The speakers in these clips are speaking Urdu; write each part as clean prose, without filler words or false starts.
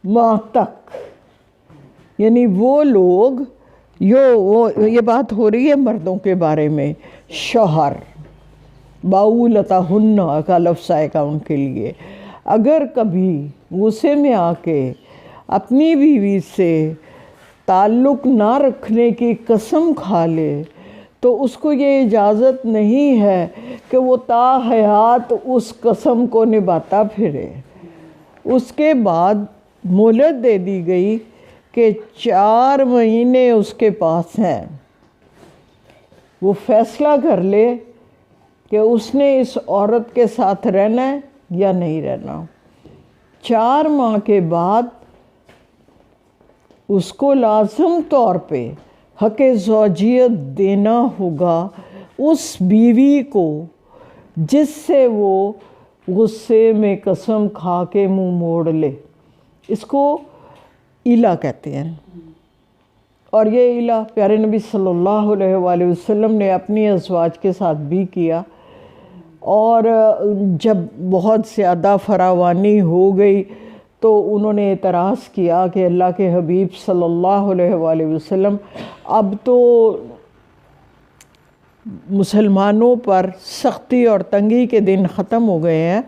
ماہ تک، یعنی وہ لوگ یہ بات ہو رہی ہے مردوں کے بارے میں، شوہر باولتہن کا لفظ آئے گا ان کے لیے، اگر کبھی غصے میں آ کے اپنی بیوی سے تعلق نہ رکھنے کی قسم کھا لے تو اس کو یہ اجازت نہیں ہے کہ وہ تا حیات اس قسم کو نبھاتا پھرے۔ اس کے بعد مہلت دے دی گئی کہ 4 مہینے اس کے پاس ہیں، وہ فیصلہ کر لے کہ اس نے اس عورت کے ساتھ رہنا ہے یا نہیں رہنا۔ 4 ماہ کے بعد اس کو لازم طور پہ حق زوجیت دینا ہوگا اس بیوی کو جس سے وہ غصے میں قسم کھا کے منہ موڑ لے۔ اس کو ایلا کہتے ہیں، اور یہ ایلا پیارے نبی صلی اللہ علیہ وآلہ وسلم نے اپنی ازواج کے ساتھ بھی کیا، اور جب بہت زیادہ فراوانی ہو گئی تو انہوں نے اعتراض کیا کہ اللہ کے حبیب صلی اللہ علیہ وآلہ وسلم اب تو مسلمانوں پر سختی اور تنگی کے دن ختم ہو گئے ہیں،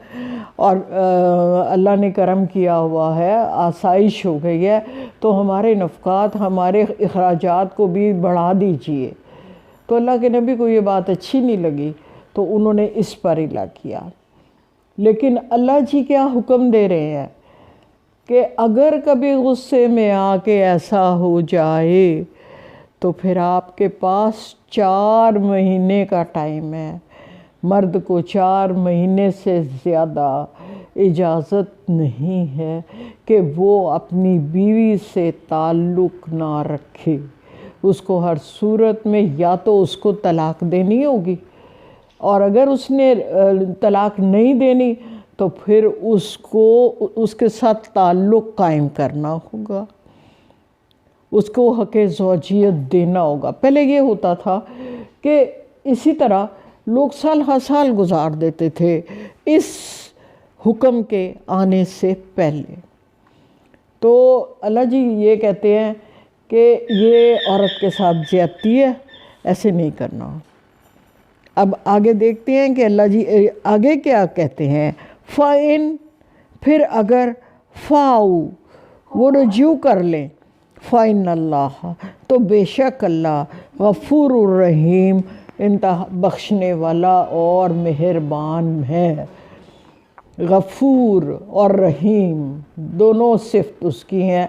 اور اللہ نے کرم کیا ہوا ہے، آسائش ہو گئی ہے، تو ہمارے نفقات، ہمارے اخراجات کو بھی بڑھا دیجئے۔ تو اللہ کے نبی کو یہ بات اچھی نہیں لگی، تو انہوں نے اس پر الا کیا۔ لیکن اللہ جی کیا حکم دے رہے ہیں کہ اگر کبھی غصے میں آ کے ایسا ہو جائے تو پھر آپ کے پاس 4 مہینے کا ٹائم ہے۔ مرد کو 4 مہینے سے زیادہ اجازت نہیں ہے کہ وہ اپنی بیوی سے تعلق نہ رکھے۔ اس کو ہر صورت میں یا تو اس کو طلاق دینی ہوگی، اور اگر اس نے طلاق نہیں دینی تو پھر اس کو اس کے ساتھ تعلق قائم کرنا ہوگا، اس کو حق زوجیت دینا ہوگا۔ پہلے یہ ہوتا تھا کہ اسی طرح لوگ سال ہر سال گزار دیتے تھے اس حکم کے آنے سے پہلے۔ تو اللہ جی یہ کہتے ہیں کہ یہ عورت کے ساتھ زیادتی ہے، ایسے نہیں کرنا۔ اب آگے دیکھتے ہیں کہ اللہ جی آگے کیا کہتے ہیں۔ فَإِن، پھر اگر فاؤ وہ رجوع کر لیں، فَإِنَّ اللَّهَ، تو بے شک اللہ غفور الرحیم، انتہا بخشنے والا اور مہربان ہے۔ غفور اور رحیم دونوں صفت اس کی ہیں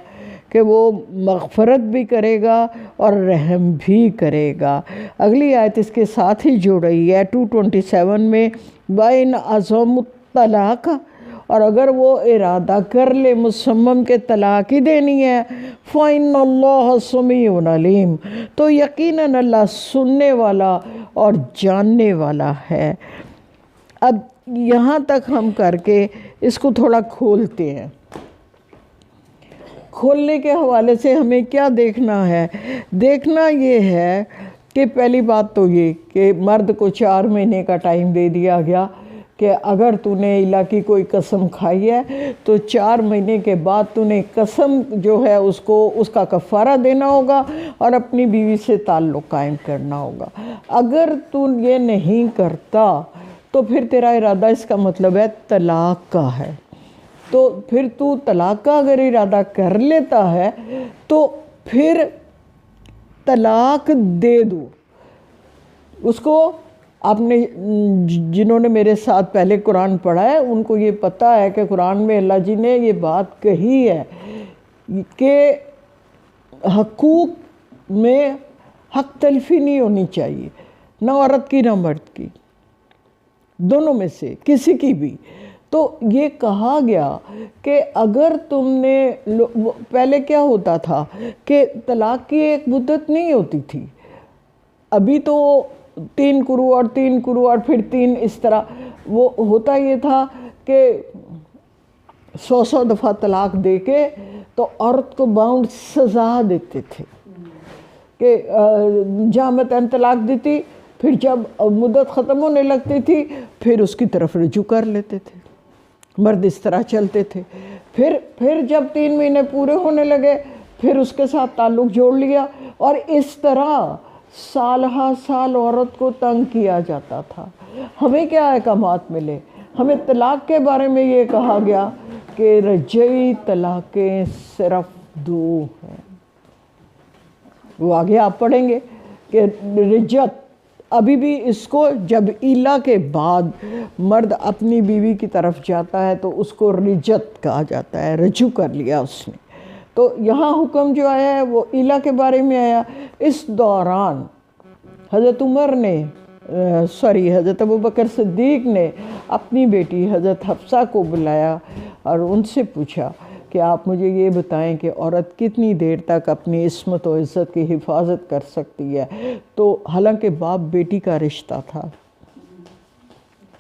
کہ وہ مغفرت بھی کرے گا اور رحم بھی کرے گا۔ اگلی آیت اس کے ساتھ ہی جڑ رہی ہے 227 میں، وَإِنْ عَزَمُوا الطَّلَاقَ، اور اگر وہ ارادہ کر لے مصمم کے طلاق ہی دینی ہے، فَإِنَّ اللَّهَ سَمِيعٌ عَلِيمٌ، تو یقیناً اللہ سننے والا اور جاننے والا ہے۔ اب یہاں تک ہم کر کے اس کو تھوڑا کھولتے ہیں۔ کھولنے کے حوالے سے ہمیں کیا دیکھنا ہے؟ دیکھنا یہ ہے کہ پہلی بات تو یہ کہ مرد کو 4 مہینے کا ٹائم دے دیا گیا کہ اگر تو نے الہ کی کوئی قسم کھائی ہے تو 4 مہینے کے بعد تو نے قسم جو ہے اس کو اس کا کفارہ دینا ہوگا اور اپنی بیوی سے تعلق قائم کرنا ہوگا۔ اگر تو یہ نہیں کرتا تو پھر تیرا ارادہ اس کا مطلب ہے طلاق کا ہے۔ تو پھر تو طلاق کا اگر ارادہ کر لیتا ہے تو پھر طلاق دے دو اس کو۔ آپ نے جنہوں نے میرے ساتھ پہلے قرآن پڑھا ہے ان کو یہ پتہ ہے کہ قرآن میں اللہ جی نے یہ بات کہی ہے کہ حقوق میں حق تلفی نہیں ہونی چاہیے، نہ عورت کی نہ مرد کی، دونوں میں سے کسی کی بھی۔ تو یہ کہا گیا کہ اگر تم نے پہلے کیا ہوتا تھا کہ طلاق کی ایک مدت نہیں ہوتی تھی، ابھی تو 3 قروء اور 3 قروء اور پھر 3 اس طرح، وہ ہوتا یہ تھا کہ 100 دفعہ طلاق دے کے تو عورت کو باؤنڈ سزا دیتے تھے کہ جامعتاً طلاق دیتی، پھر جب مدت ختم ہونے لگتی تھی پھر اس کی طرف رجوع کر لیتے تھے۔ مرد اس طرح چلتے تھے۔ پھر جب 3 مہینے پورے ہونے لگے پھر اس کے ساتھ تعلق جوڑ لیا، اور اس طرح سال ہا سال عورت کو تنگ کیا جاتا تھا۔ ہمیں کیا احکامات ملے؟ ہمیں طلاق کے بارے میں یہ کہا گیا کہ رجعی طلاقیں صرف 2 ہیں۔ وہ آگے آپ پڑھیں گے کہ رجعت ابھی بھی اس کو جب ایلا کے بعد مرد اپنی بیوی کی طرف جاتا ہے تو اس کو رجعت کہا جاتا ہے، رجوع کر لیا اس نے۔ تو یہاں حکم جو آیا ہے وہ ایلا کے بارے میں آیا۔ اس دوران حضرت عمر نے حضرت ابوبکر صدیق نے اپنی بیٹی حضرت حفصہ کو بلایا اور ان سے پوچھا کہ آپ مجھے یہ بتائیں کہ عورت کتنی دیر تک اپنی عصمت و عزت کی حفاظت کر سکتی ہے؟ تو حالانکہ باپ بیٹی کا رشتہ تھا،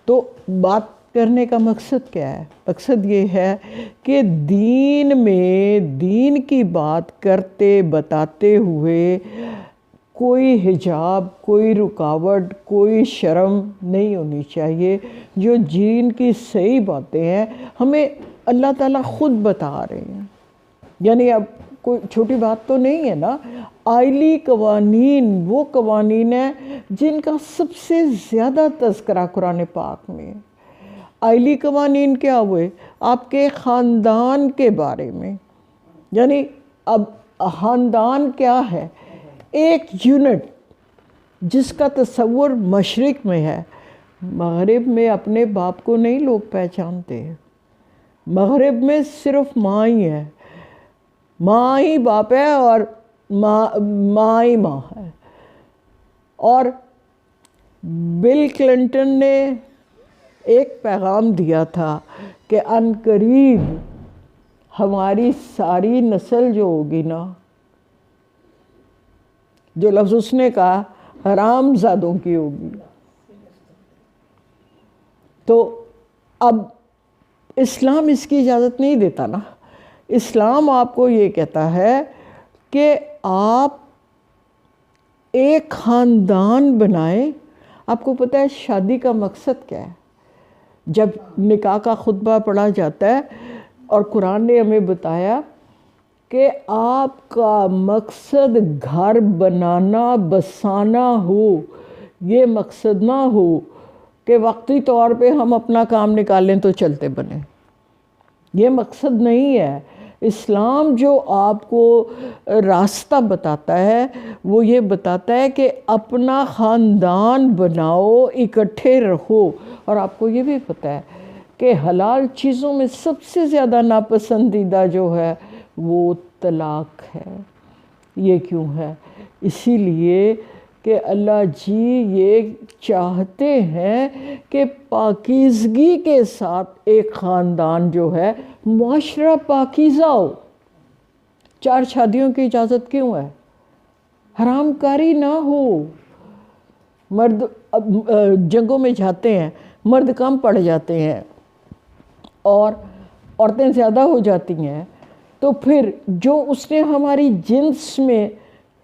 تو بات کرنے کا مقصد کیا ہے؟ مقصد یہ ہے کہ دین میں دین کی بات کرتے بتاتے ہوئے کوئی حجاب، کوئی رکاوٹ، کوئی شرم نہیں ہونی چاہیے۔ جو دین کی صحیح باتیں ہیں ہمیں اللہ تعالیٰ خود بتا رہے ہیں، یعنی اب کوئی چھوٹی بات تو نہیں ہے نا۔ آئلی قوانین وہ قوانین ہیں جن کا سب سے زیادہ تذکرہ قرآن پاک میں ہے۔ آئلی قوانین کیا ہوئے؟ آپ کے خاندان کے بارے میں، یعنی اب خاندان کیا ہے؟ ایک یونٹ جس کا تصور مشرق میں ہے، مغرب میں اپنے باپ کو نہیں لوگ پہچانتے۔ مغرب میں صرف ماں ہی ہے، ماں ہی باپ ہے اور ماں ہی ماں ہے۔ اور بل کلنٹن نے ایک پیغام دیا تھا کہ ان قریب ہماری ساری نسل جو ہوگی نا، جو لفظ اس نے کہا، حرام زادوں کی ہوگی۔ تو اب اسلام اس کی اجازت نہیں دیتا نا۔ اسلام آپ کو یہ کہتا ہے کہ آپ ایک خاندان بنائیں۔ آپ کو پتہ ہے شادی کا مقصد کیا ہے؟ جب نکاح کا خطبہ پڑھا جاتا ہے اور قرآن نے ہمیں بتایا کہ آپ کا مقصد گھر بنانا بسانا ہو، یہ مقصد نہ ہو کہ وقتی طور پہ ہم اپنا کام نکالیں تو چلتے بنیں، یہ مقصد نہیں ہے۔ اسلام جو آپ کو راستہ بتاتا ہے وہ یہ بتاتا ہے کہ اپنا خاندان بناؤ، اکٹھے رہو۔ اور آپ کو یہ بھی پتہ ہے کہ حلال چیزوں میں سب سے زیادہ ناپسندیدہ جو ہے وہ طلاق ہے۔ یہ کیوں ہے؟ اسی لیے کہ اللہ جی یہ چاہتے ہیں کہ پاکیزگی کے ساتھ ایک خاندان جو ہے، معاشرہ پاکیزہ ہو۔ 4 شادیوں کی اجازت کیوں ہے؟ حرام کاری نہ ہو۔ مرد جنگوں میں جاتے ہیں، مرد کم پڑ جاتے ہیں اور عورتیں زیادہ ہو جاتی ہیں، تو پھر جو اس نے ہماری جنس میں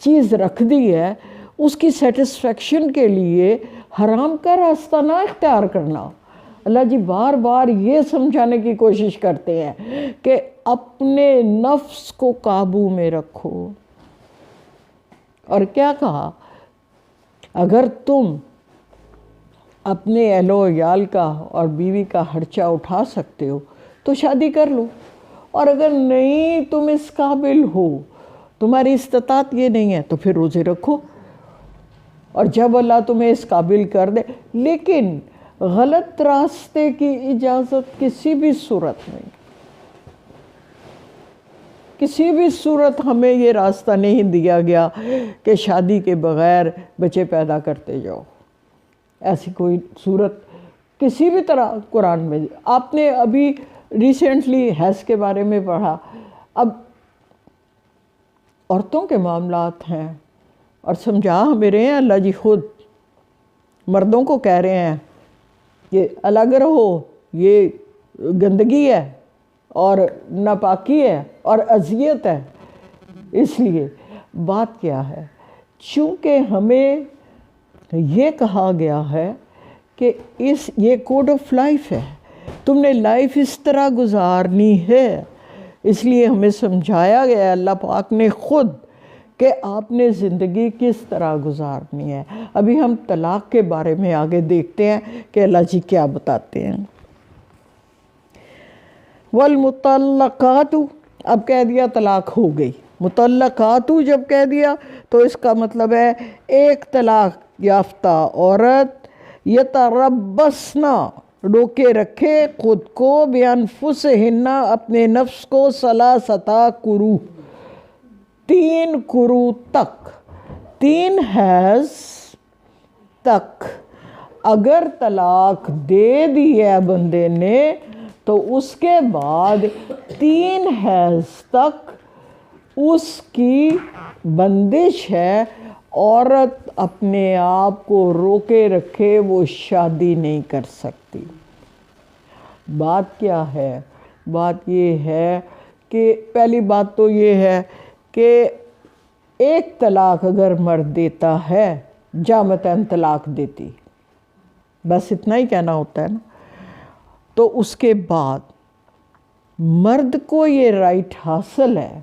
چیز رکھ دی ہے اس کی سیٹسفیکشن کے لیے حرام کا راستہ نہ اختیار کرنا۔ اللہ جی بار بار یہ سمجھانے کی کوشش کرتے ہیں کہ اپنے نفس کو قابو میں رکھو۔ اور کیا کہا؟ اگر تم اپنے اہل و عیال کا اور بیوی کا خرچہ اٹھا سکتے ہو تو شادی کر لو، اور اگر نہیں تم اس قابل ہو، تمہاری استطاعت یہ نہیں ہے، تو پھر روزے رکھو، اور جب اللہ تمہیں اس قابل کر دے۔ لیکن غلط راستے کی اجازت کسی بھی صورت میں، کسی بھی صورت ہمیں یہ راستہ نہیں دیا گیا کہ شادی کے بغیر بچے پیدا کرتے جاؤ۔ ایسی کوئی صورت کسی بھی طرح قرآن میں۔ آپ نے ابھی ریسنٹلی حیض کے بارے میں پڑھا۔ اب عورتوں کے معاملات ہیں اور سمجھا ہمیں رہے ہیں، اللہ جی خود مردوں کو کہہ رہے ہیں کہ الگ رہو، یہ گندگی ہے اور ناپاکی ہے اور اذیت ہے۔ اس لیے بات کیا ہے؟ چونکہ ہمیں یہ کہا گیا ہے کہ یہ کوڈ آف لائف ہے، تم نے لائف اس طرح گزارنی ہے اس لیے ہمیں سمجھایا گیا اللہ پاک نے خود کہ آپ نے زندگی کس طرح گزارنی ہے۔ ابھی ہم طلاق کے بارے میں آگے دیکھتے ہیں کہ اللہ جی کیا بتاتے ہیں۔ والمطلقات، اب کہہ دیا طلاق ہو گئی، مطلقات جب کہہ دیا تو اس کا مطلب ہے ایک طلاق یافتہ عورت یتربصن، روکے رکھے خود کو، بانفسہن، اپنے نفس کو، ثلاثۃ قروء، 3 قروء تک، 3 حیض تک۔ اگر طلاق دے دی ہے بندے نے تو اس کے بعد 3 حیض تک اس کی بندش ہے، عورت اپنے آپ کو روکے رکھے وہ شادی نہیں کر سکتی۔ بات کیا ہے؟ بات یہ ہے کہ پہلی بات تو یہ ہے کہ ایک طلاق اگر مرد دیتا ہے، جامعتاً طلاق دیتی، بس اتنا ہی کہنا ہوتا ہے نا، تو اس کے بعد مرد کو یہ رائٹ حاصل ہے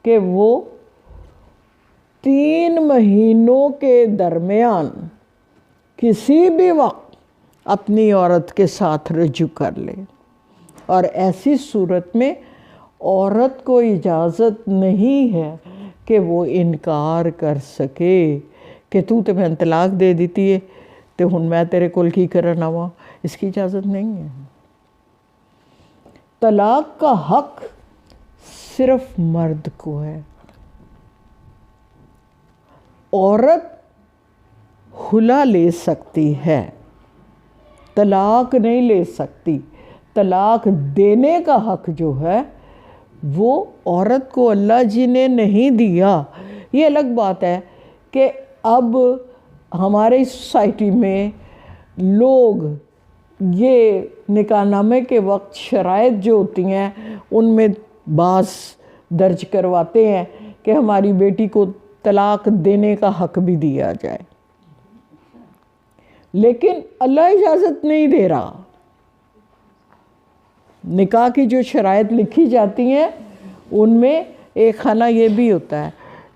کہ وہ 3 مہینوں کے درمیان کسی بھی وقت اپنی عورت کے ساتھ رجوع کر لے، اور ایسی صورت میں عورت کو اجازت نہیں ہے کہ وہ انکار کر سکے کہ تو میں طلاق دے دیتی ہے تو ہن میں تیرے کول کی کرن آواں، اس کی اجازت نہیں ہے۔ طلاق کا حق صرف مرد کو ہے، عورت خلا لے سکتی ہے، طلاق نہیں لے سکتی۔ طلاق دینے کا حق جو ہے وہ عورت کو اللہ جی نے نہیں دیا۔ یہ الگ بات ہے کہ اب ہمارے سوسائٹی میں لوگ یہ نکاح نامے کے وقت شرائط جو ہوتی ہیں ان میں بعض درج کرواتے ہیں کہ ہماری بیٹی کو طلاق دینے کا حق بھی دیا جائے، لیکن اللہ اجازت نہیں دے رہا۔ نکاح کی جو شرائط لکھی جاتی ہیں ان میں ایک خانہ یہ بھی ہوتا ہے،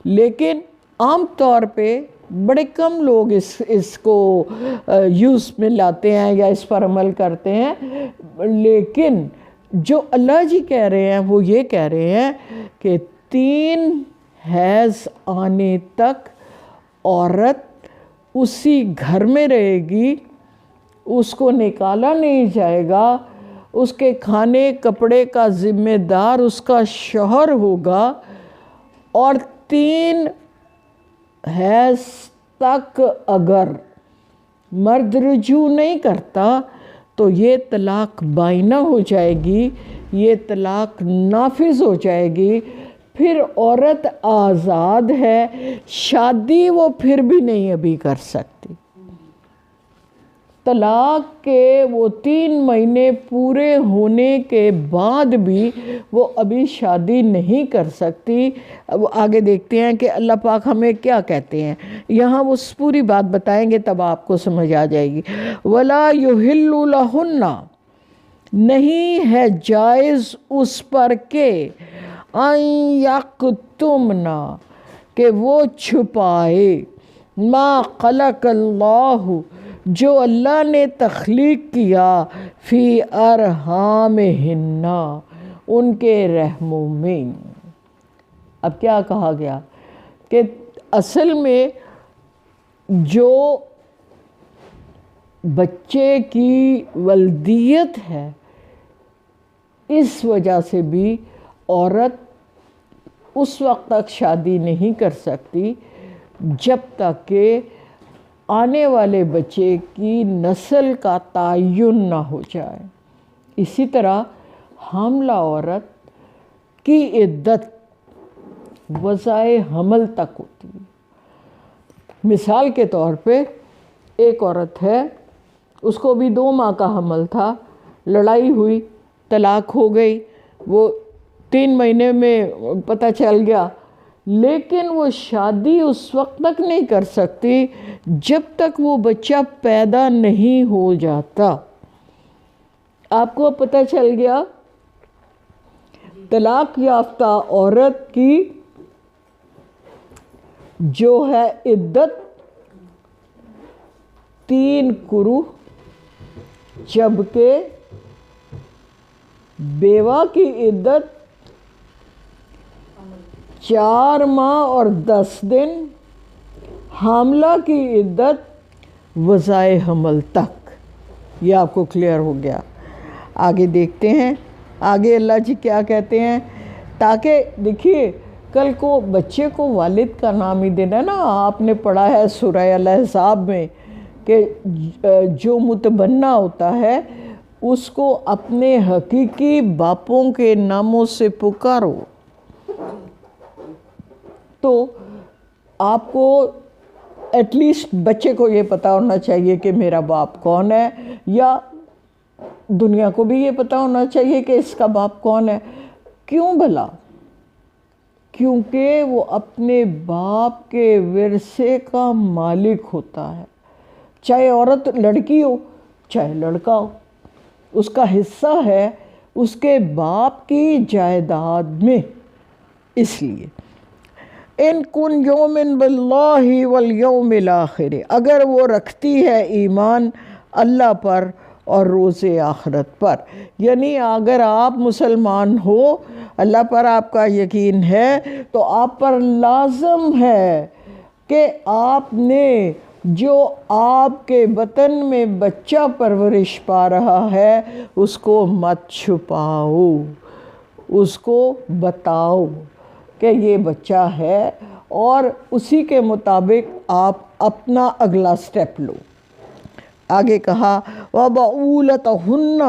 لیکن عام طور پہ بڑے کم لوگ اس کو یوز میں لاتے ہیں یا اس پر عمل کرتے ہیں، لیکن جو اللہ جی کہہ رہے ہیں وہ یہ کہہ رہے ہیں کہ 3 حیض آنے تک عورت اسی گھر میں رہے گی، اس کو نکالا نہیں جائے گا، اس کے کھانے کپڑے کا ذمہ دار اس کا شوہر ہوگا، اور 3 حیض تک اگر مرد رجوع نہیں کرتا تو یہ طلاق بائنہ ہو جائے گی، یہ طلاق نافذ ہو جائے گی، پھر عورت آزاد ہے، شادی وہ پھر بھی نہیں ابھی کر سکتی۔ طلاق کے وہ 3 مہینے پورے ہونے کے بعد بھی وہ ابھی شادی نہیں کر سکتی۔ اب آگے دیکھتے ہیں کہ اللہ پاک ہمیں کیا کہتے ہیں، یہاں وہ پوری بات بتائیں گے تب آپ کو سمجھ آ جائے گی۔ وَلَا يُحِلُّ لَهُنَّ، نہیں ہے جائز اس پر کہ أَن يَكْتُمْنَ، کہ وہ چھپائے، ما خلق اللہ، جو اللہ نے تخلیق کیا، فی ارحامہن، ان کے رحموں میں۔ اب کیا کہا گیا کہ اصل میں جو بچے کی ولدیت ہے اس وجہ سے بھی عورت اس وقت تک شادی نہیں کر سکتی جب تک کہ آنے والے بچے کی نسل کا تعین نہ ہو جائے۔ اسی طرح حاملہ عورت کی عدت وضع حمل تک ہوتی ہے۔ مثال کے طور پہ ایک عورت ہے، اس کو بھی 2 ماہ کا حمل تھا، لڑائی ہوئی، طلاق ہو گئی، وہ 3 مہینے میں پتہ چل گیا، لیکن وہ شادی اس وقت تک نہیں کر سکتی جب تک وہ بچہ پیدا نہیں ہو جاتا۔ آپ کو پتہ چل گیا طلاق یافتہ عورت کی جو ہے عدت 3 قروء، جبکہ بیوہ کی عدت 4 ماہ اور 10 دن، حاملہ کی عدت وضعِ حمل تک۔ یہ آپ کو کلیئر ہو گیا۔ آگے دیکھتے ہیں، آگے اللہ جی کیا کہتے ہیں، تاکہ دیکھیے کل کو بچے کو والد کا نام ہی دینا ہے نا۔ آپ نے پڑھا ہے سورہ الاحزاب میں کہ جو متبنہ ہوتا ہے اس کو اپنے حقیقی باپوں کے ناموں سے پکارو۔ تو آپ کو ایٹ لیسٹ بچے کو یہ پتہ ہونا چاہیے کہ میرا باپ کون ہے، یا دنیا کو بھی یہ پتہ ہونا چاہیے کہ اس کا باپ کون ہے۔ کیوں بھلا؟ کیونکہ وہ اپنے باپ کے ورثے کا مالک ہوتا ہے، چاہے عورت لڑکی ہو چاہے لڑکا ہو، اس کا حصہ ہے اس کے باپ کی جائیداد میں۔ اس لیے ان کن یومن باللہ والیوم الآخر، اگر وہ رکھتی ہے ایمان اللہ پر اور روز آخرت پر، یعنی اگر آپ مسلمان ہو، اللہ پر آپ کا یقین ہے، تو آپ پر لازم ہے کہ آپ نے جو آپ کے بطن میں بچہ پرورش پا رہا ہے اس کو مت چھپاؤ، اس کو بتاؤ کہ یہ بچہ ہے، اور اسی کے مطابق آپ اپنا اگلا سٹیپ لو۔ آگے کہا وَبَعُولَتُهُنَّ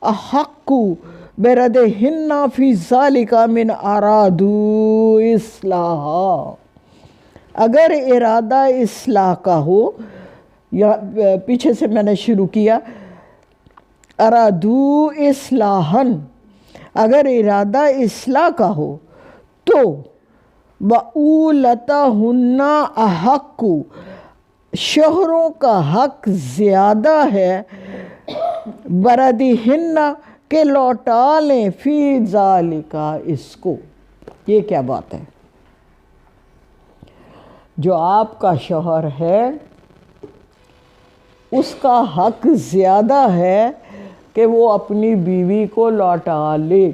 أَحَقُّ بِرَدِّهِنَّ فِي ذَلِكَ مِنْ أَرَادُوا إِصْلَاحًا، اگر ارادہ اصلاح کا ہو، یا پیچھے سے میں نے شروع کیا، أَرَادُوا إِصْلَاحًا، اگر ارادہ اصلاح کا ہو تو بَعُولَتُهُنَّ أَحَقُّ، شوہروں کا حق زیادہ ہے، بردہن کہ لوٹا لیں، فی ذالک، اس کو۔ یہ کیا بات ہے؟ جو آپ کا شوہر ہے اس کا حق زیادہ ہے کہ وہ اپنی بیوی کو لوٹا لے۔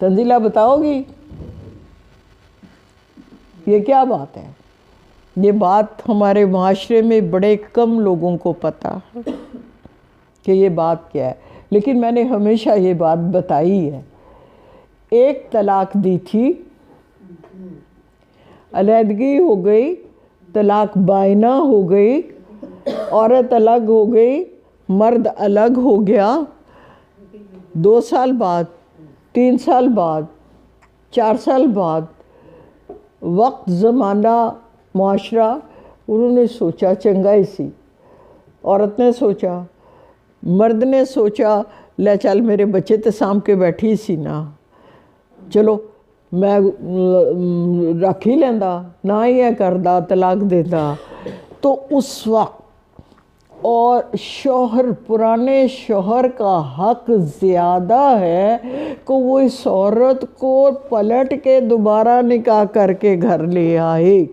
تنزیلہ بتاؤ گی یہ کیا بات ہے؟ یہ بات ہمارے معاشرے میں بڑے کم لوگوں کو پتہ ہے کہ یہ بات کیا ہے، لیکن میں نے ہمیشہ یہ بات بتائی ہے۔ ایک طلاق دی تھی، علیحدگی ہو گئی، طلاق بائنہ ہو گئی، عورت الگ ہو گئی، مرد الگ ہو گیا، 2 سال بعد، 3 سال بعد، 4 سال بعد، وقت، زمانہ، معاشرہ، انہوں نے سوچا چنگائی سی، عورت نے سوچا، مرد نے سوچا، لے چل میرے بچے تے سام کے بیٹھی سی نا، چلو میں رکھ ہی لیندہ، نہ ہی ہے کردہ، طلاق دیتا۔ تو اس وقت اور شوہر، پرانے شوہر کا حق زیادہ ہے کہ وہ اس عورت کو پلٹ کے دوبارہ نکاح کر کے گھر لے آئے۔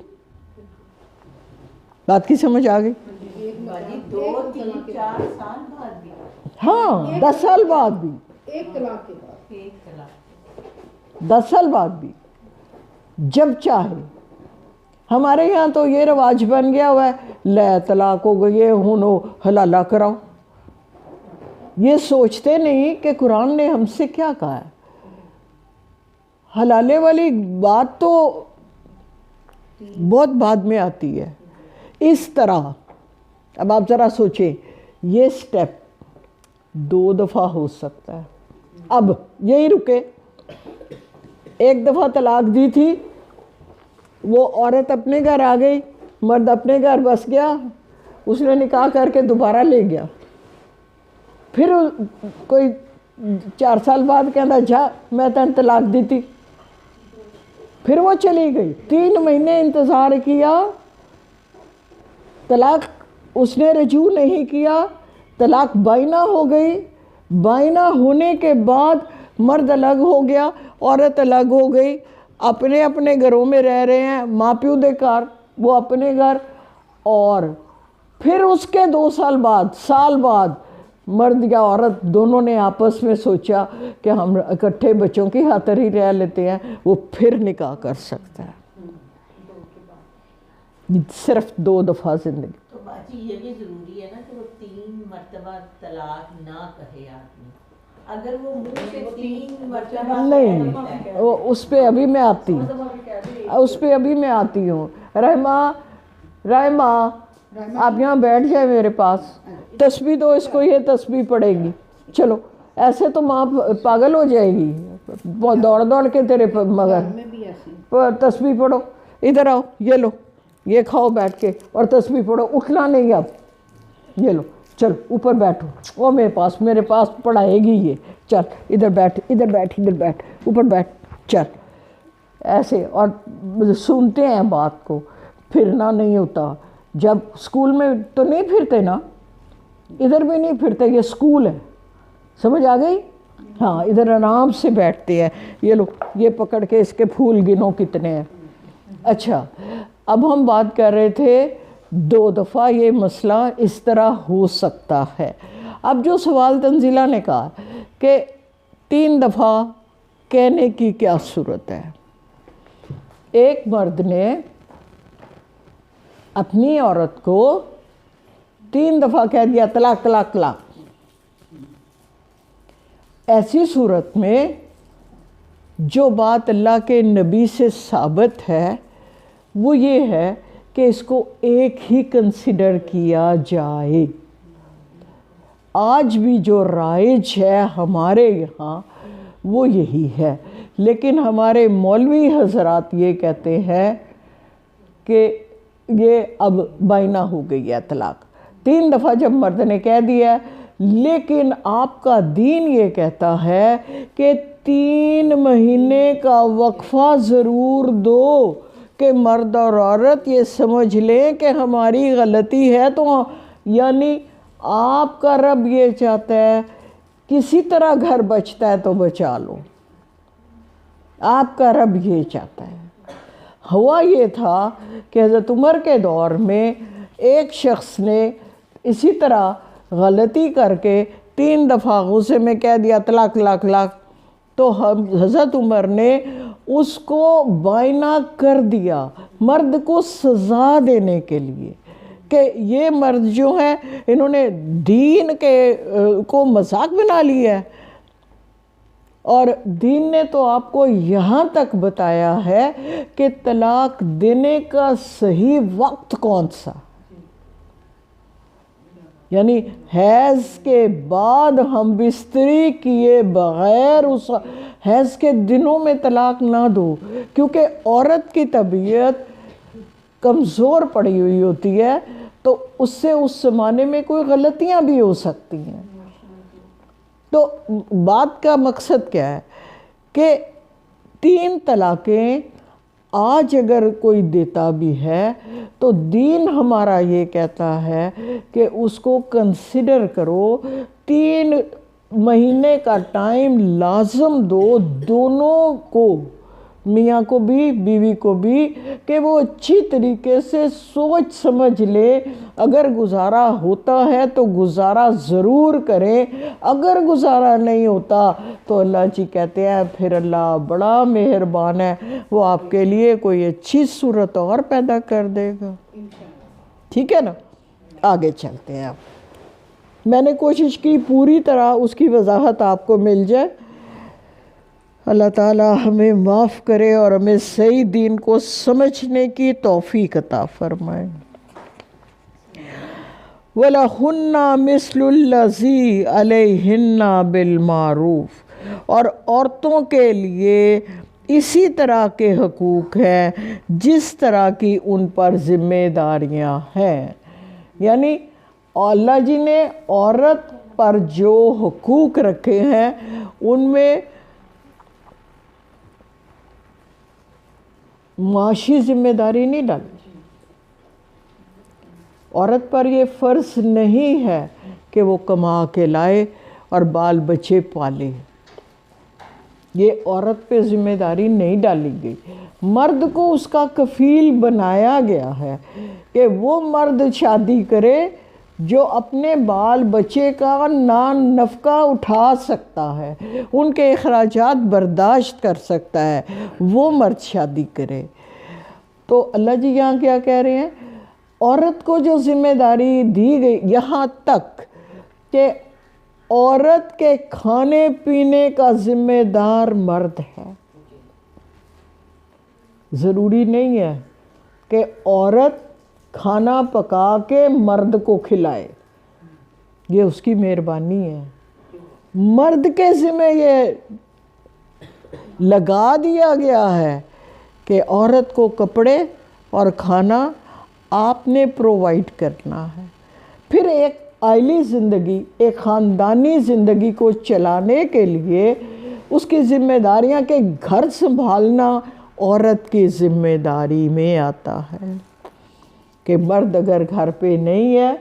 بات کی سمجھ آ گئی؟ 2 3 4 سال بعد بھی، ہاں 10 سال بعد بھی، ایک طلاق کے بعد، 10 سال بعد بھی، جب چاہے۔ ہمارے یہاں تو یہ رواج بن گیا ہوا ہے، لے طلاق ہو گئی ہے ہنو حلالہ کراؤ۔ یہ سوچتے نہیں کہ قرآن نے ہم سے کیا کہا ہے۔ حلالے والی بات تو بہت بعد میں آتی ہے۔ اس طرح اب آپ ذرا سوچیں، یہ سٹیپ 2 دفعہ ہو سکتا ہے۔ اب یہی رکے، 1 دفعہ طلاق دی تھی، وہ عورت اپنے گھر آ گئی، مرد اپنے گھر بس گیا، اس نے نکاح کر کے دوبارہ لے گیا، پھر کوئی 4 سال بعد کہنا جا میں تین طلاق دی تھی، پھر وہ چلی گئی، 3 مہینے انتظار کیا، طلاق اس نے رجوع نہیں کیا، طلاق بائنہ ہو گئی، بائنا ہونے کے بعد مرد الگ ہو گیا، عورت الگ ہو گئی، اپنے اپنے گھروں میں رہ رہے ہیں، ماں پیو دے گھر، وہ اپنے گھر، اور پھر اس کے 2 سال بعد مرد یا عورت دونوں نے آپس میں سوچا کہ ہم اکٹھے بچوں کی خاطر ہی رہ لیتے ہیں، وہ پھر نکاح کر سکتا ہے، صرف 2 دفعہ زندگی۔ تو باجی یہ بھی ضروری ہے نا کہ وہ 3 مرتبہ طلاق نہ کہے آدمی، اگر وہ منہ سے 3 مرتبہ نہیں، اس پہ ابھی میں آتی ہوں، رحمہ آپ یہاں بیٹھ جائے میرے پاس، تسبیح دو اس کو، یہ تسبیح پڑھے گی، چلو، ایسے تو ماں پاگل ہو جائے گی، دوڑ دوڑ کے تیرے مگر تسبیح پڑھو، ادھر آؤ، یہ لو، یہ کھاؤ بیٹھ کے اور تسبیح پڑھو، اٹھنا نہیں اب، یہ لو، چل اوپر بیٹھو، وہ میرے پاس پڑھائے گی یہ، چل ادھر بیٹھ، اوپر بیٹھ، چل، ایسے، اور سنتے ہیں بات کو، پھرنا نہیں ہوتا۔ جب اسکول میں تو نہیں پھرتے نا، ادھر بھی نہیں پھرتے، یہ اسکول ہے، سمجھ آ گئی؟ ہاں، ادھر آرام سے بیٹھتے ہیں، یہ لو، یہ پکڑ کے اس کے پھول گنو کتنے ہیں۔ اچھا، اب ہم بات کر رہے تھے 2 دفعہ یہ مسئلہ اس طرح ہو سکتا ہے۔ اب جو سوال تنزیلہ نے کہا کہ 3 دفعہ کہنے کی کیا صورت ہے؟ ایک مرد نے اپنی عورت کو 3 دفعہ کہہ دیا طلاق طلاق طلاق، ایسی صورت میں جو بات اللہ کے نبی سے ثابت ہے وہ یہ ہے کہ اس کو ایک ہی کنسیڈر کیا جائے۔ آج بھی جو رائج ہے ہمارے یہاں وہ یہی ہے، لیکن ہمارے مولوی حضرات یہ کہتے ہیں کہ یہ اب بائنا ہو گئی ہے طلاق، 3 دفعہ جب مرد نے کہہ دیا، لیکن آپ کا دین یہ کہتا ہے کہ 3 مہینے کا وقفہ ضرور دو کہ مرد اور عورت یہ سمجھ لیں کہ ہماری غلطی ہے، تو یعنی آپ کا رب یہ چاہتا ہے کسی طرح گھر بچتا ہے تو بچا لو، آپ کا رب یہ چاہتا ہے۔ ہوا یہ تھا کہ حضرت عمر کے دور میں ایک شخص نے اسی طرح غلطی کر کے 3 دفعہ غصے میں کہہ دیا طلاق طلاق طلاق، تو حضرت عمر نے اس کو بائنا کر دیا مرد کو سزا دینے کے لیے کہ یہ مرد جو ہیں انہوں نے دین کو مذاق بنا لیا ہے، اور دین نے تو آپ کو یہاں تک بتایا ہے کہ طلاق دینے کا صحیح وقت کون سا، یعنی حیض کے بعد ہم بستری کیے بغیر اس حیض کے دنوں میں طلاق نہ دو، کیونکہ عورت کی طبیعت کمزور پڑی ہوئی ہوتی ہے، تو اس سے اس زمانے میں کوئی غلطیاں بھی ہو سکتی ہیں۔ تو بات کا مقصد کیا ہے کہ 3 طلاقیں آج اگر کوئی دیتا بھی ہے تو دین ہمارا یہ کہتا ہے کہ اس کو کنسیڈر کرو، 3 مہینے کا ٹائم لازم دو دونوں کو، میاں کو بھی بیوی کو بھی، کہ وہ اچھی طریقے سے سوچ سمجھ لے، اگر گزارا ہوتا ہے تو گزارا ضرور کریں، اگر گزارا نہیں ہوتا تو اللہ جی کہتے ہیں پھر اللہ بڑا مہربان ہے، وہ آپ کے لیے کوئی اچھی صورت اور پیدا کر دے گا۔ ٹھیک ہے نا، آگے چلتے ہیں۔ اب میں نے کوشش کی پوری طرح اس کی وضاحت آپ کو مل جائے۔ اللہ تعالیٰ ہمیں معاف کرے اور ہمیں صحیح دین کو سمجھنے کی توفیق عطا فرمائے۔ وَلَهُنَّ مِثْلُ الَّذِي عَلَيْهِنَّ بِالْمَعْرُوفِ، اور عورتوں کے لیے اسی طرح کے حقوق ہیں جس طرح کی ان پر ذمہ داریاں ہیں، یعنی اللہ جی نے عورت پر جو حقوق رکھے ہیں ان میں معاشی ذمہ داری نہیں ڈالی۔ عورت پر یہ فرض نہیں ہے کہ وہ کما کے لائے، اور بال بچے پالے۔ یہ عورت پہ ذمہ داری نہیں ڈالی گئی، مرد کو اس کا کفیل بنایا گیا ہے کہ وہ مرد شادی کرے جو اپنے بال بچے کا نان نفقہ اٹھا سکتا ہے، ان کے اخراجات برداشت کر سکتا ہے، وہ مرد شادی کرے۔ تو اللہ جی یہاں کیا کہہ رہے ہیں؟ عورت کو جو ذمہ داری دی گئی یہاں تک کہ عورت کے کھانے پینے کا ذمہ دار مرد ہے۔ ضروری نہیں ہے کہ عورت کھانا پکا کے مرد کو کھلائے، یہ اس کی مہربانی ہے۔ مرد کے ذمہ یہ لگا دیا گیا ہے کہ عورت کو کپڑے اور کھانا آپ نے پرووائڈ کرنا ہے۔ پھر ایک عائلی زندگی، ایک خاندانی زندگی کو چلانے کے لیے اس کی ذمہ داریاں کہ گھر سنبھالنا عورت کی ذمہ داری میں آتا ہے، کہ مرد اگر گھر پہ نہیں ہے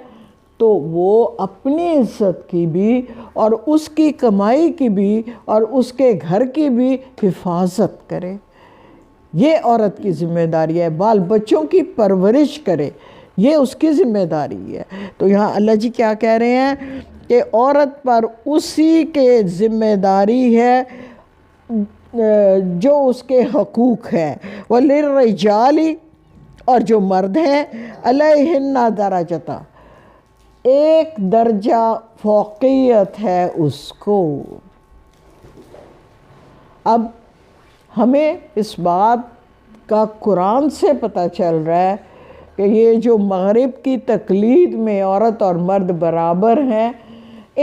تو وہ اپنی عزت کی بھی اور اس کی کمائی کی بھی اور اس کے گھر کی بھی حفاظت کرے۔ یہ عورت کی ذمہ داری ہے۔ بال بچوں کی پرورش کرے، یہ اس کی ذمہ داری ہے۔ تو یہاں اللہ جی کیا کہہ رہے ہیں کہ عورت پر اسی کے ذمہ داری ہے جو اس کے حقوق ہے۔ وَلِلرِّجَالِ، اور جو مرد ہیں، عَلَيْهِنَّ دَرَجَةٌ، ایک درجہ فوقیت ہے اس کو۔ اب ہمیں اس بات کا قرآن سے پتہ چل رہا ہے کہ یہ جو مغرب کی تقلید میں عورت اور مرد برابر ہیں،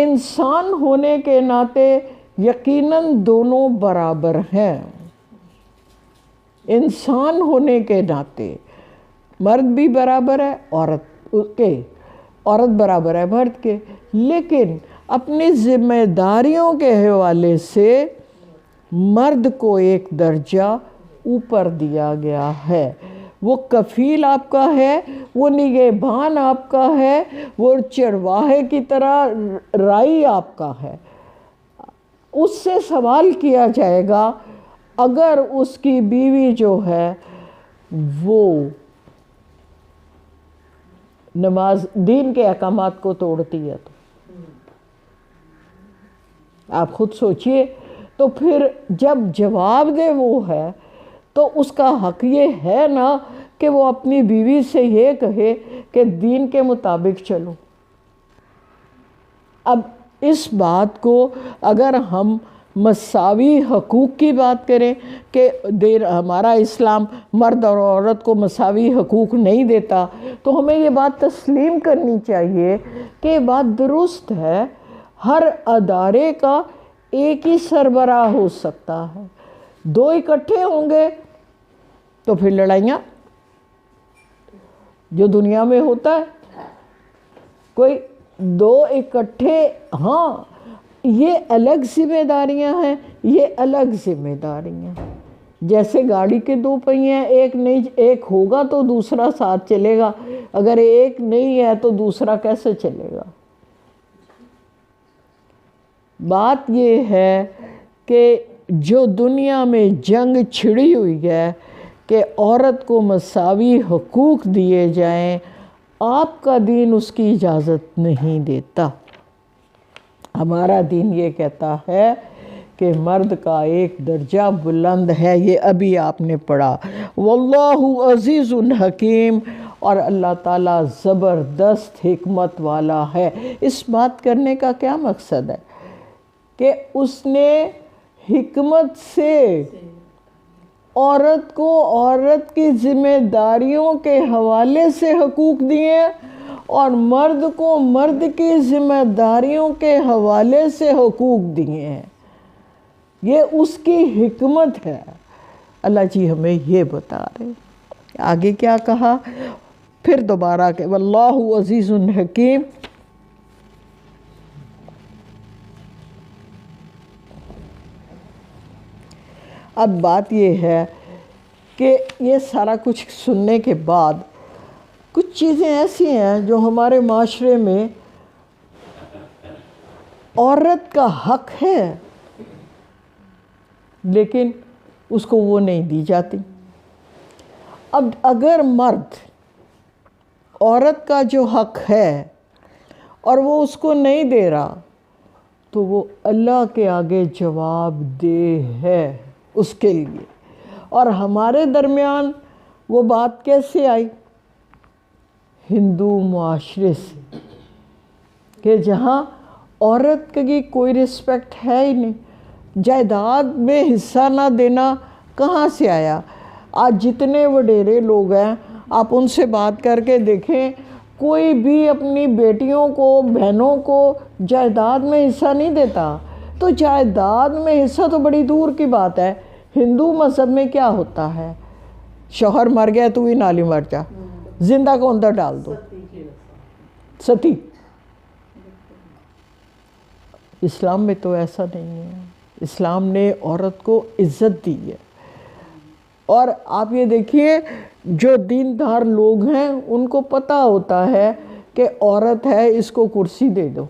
انسان ہونے کے ناطے یقیناً دونوں برابر ہیں۔ انسان ہونے کے ناطے مرد بھی برابر ہے عورت برابر ہے مرد کے، لیکن اپنی ذمہ داریوں کے حوالے سے مرد کو ایک درجہ اوپر دیا گیا ہے۔ وہ کفیل آپ کا ہے، وہ نگہبان آپ کا ہے، وہ چرواہے کی طرح رائی آپ کا ہے۔ اس سے سوال کیا جائے گا اگر اس کی بیوی جو ہے وہ نماز دین کے احکامات کو توڑتی ہے تو آپ خود سوچئے۔ تو پھر جب جواب دے وہ ہے تو اس کا حق یہ ہے نا کہ وہ اپنی بیوی سے یہ کہے کہ دین کے مطابق چلو۔ اب اس بات کو اگر ہم مساوی حقوق کی بات کریں کہ ہمارا اسلام مرد اور عورت کو مساوی حقوق نہیں دیتا، تو ہمیں یہ بات تسلیم کرنی چاہیے کہ یہ بات درست ہے۔ ہر ادارے کا ایک ہی سربراہ ہو سکتا ہے، دو اکٹھے ہوں گے تو پھر لڑائیاں جو دنیا میں ہوتا ہے، کوئی دو اکٹھے، ہاں یہ الگ ذمہ داریاں ہیں، یہ الگ ذمہ داریاں ہیں۔ جیسے گاڑی کے دو پہیے ہیں، ایک ہوگا تو دوسرا ساتھ چلے گا، اگر ایک نہیں ہے تو دوسرا کیسے چلے گا؟ بات یہ ہے کہ جو دنیا میں جنگ چھڑی ہوئی ہے کہ عورت کو مساوی حقوق دیے جائیں، آپ کا دین اس کی اجازت نہیں دیتا۔ ہمارا دین یہ کہتا ہے کہ مرد کا ایک درجہ بلند ہے، یہ ابھی آپ نے پڑھا، واللہ عزیز حکیم، اور اللہ تعالیٰ زبردست حکمت والا ہے۔ اس بات کرنے کا کیا مقصد ہے کہ اس نے حکمت سے عورت کو عورت کی ذمہ داریوں کے حوالے سے حقوق دیے اور مرد کو مرد کی ذمہ داریوں کے حوالے سے حقوق دیے ہیں۔ یہ اس کی حکمت ہے۔ اللہ جی ہمیں یہ بتا رہے ہیں۔ آگے کیا کہا پھر دوبارہ کہ واللہ عزیز حکیم۔ اب بات یہ ہے کہ یہ سارا کچھ سننے کے بعد کچھ چیزیں ایسی ہیں جو ہمارے معاشرے میں عورت کا حق ہے لیکن اس کو وہ نہیں دی جاتی۔ اب اگر مرد عورت کا جو حق ہے اور وہ اس کو نہیں دے رہا تو وہ اللہ کے آگے جواب دہ ہے اس کے لیے۔ اور ہمارے درمیان وہ بات کیسے آئی؟ ہندو معاشرے سے، کہ جہاں عورت کی کوئی رسپیکٹ ہے ہی نہیں۔ جائیداد میں حصہ نہ دینا کہاں سے آیا؟ آج جتنے وڈیرے لوگ ہیں آپ ان سے بات کر کے دیکھیں، کوئی بھی اپنی بیٹیوں کو، بہنوں کو جائیداد میں حصہ نہیں دیتا۔ تو جائیداد میں حصہ تو بڑی دور کی بات ہے۔ ہندو مذہب میں کیا ہوتا ہے؟ شوہر مر گیا تو ہی نالی مر جا، زندہ کو اندر ڈال دو، ستی۔ اسلام میں تو ایسا نہیں ہے۔ اسلام نے عورت کو عزت دی ہے۔ اور آپ یہ دیکھیے جو دیندار لوگ ہیں ان کو پتہ ہوتا ہے کہ عورت ہے، اس کو کرسی دے دو۔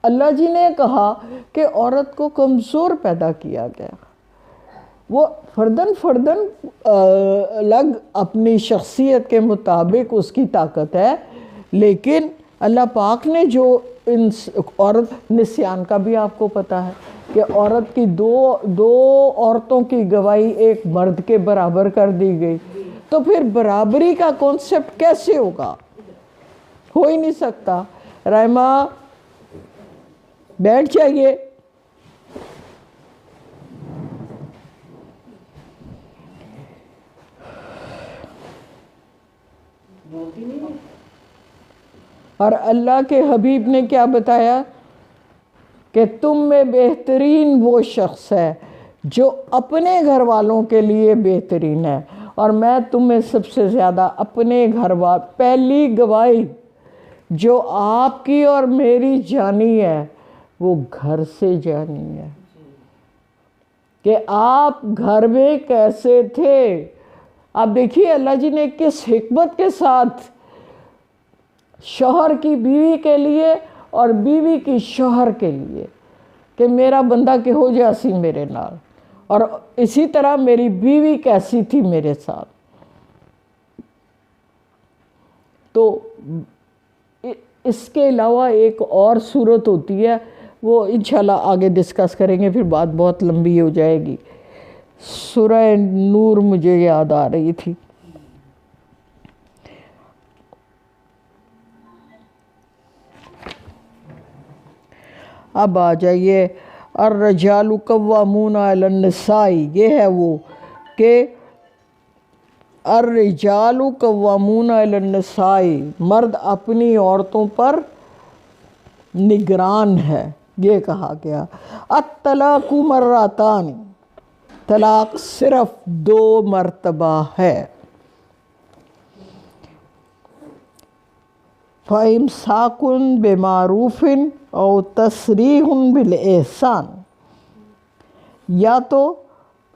اللہ جی نے کہا کہ عورت کو کمزور پیدا کیا گیا، وہ فرداً الگ اپنی شخصیت کے مطابق اس کی طاقت ہے، لیکن اللہ پاک نے جو عورت نسیان کا بھی آپ کو پتہ ہے کہ عورت کی دو عورتوں کی گواہی ایک مرد کے برابر کر دی گئی، تو پھر برابری کا کانسیپٹ کیسے ہوگا؟ ہو ہی نہیں سکتا۔ رحمہ بیٹھ جائیے۔ اور اللہ کے حبیب نے کیا بتایا کہ تم میں بہترین وہ شخص ہے جو اپنے گھر والوں کے لیے بہترین ہے، اور میں تم میں سب سے زیادہ اپنے گھر پہلی گواہی جو آپ کی اور میری جانی ہے وہ گھر سے جانی ہے کہ آپ گھر میں کیسے تھے۔ آپ دیکھیے اللہ جی نے کس حکمت کے ساتھ شوہر کی بیوی کے لیے اور بیوی کی شوہر کے لیے کہ میرا بندہ کہ ہو جاسی میرے نال، اور اسی طرح میری بیوی کیسی تھی میرے ساتھ۔ تو اس کے علاوہ ایک اور صورت ہوتی ہے، وہ انشاءاللہ آگے ڈسکس کریں گے، پھر بات بہت لمبی ہو جائے گی۔ سورہ نور مجھے یاد آ رہی تھی۔ اب آ جائیے، الرجال قوامون علی النساء، یہ ہے وہ کہ الرجال قوامون علی النساء، مرد اپنی عورتوں پر نگران ہے، یہ کہا گیا۔ الطلاق مرتان، طلاق صرف 2 مرتبہ ہے۔ فَإِمْسَاكٌ بِمَعْرُوفٍ أَوْ تَسْرِيحٌ بِالْإِحْسَانِ، یا تو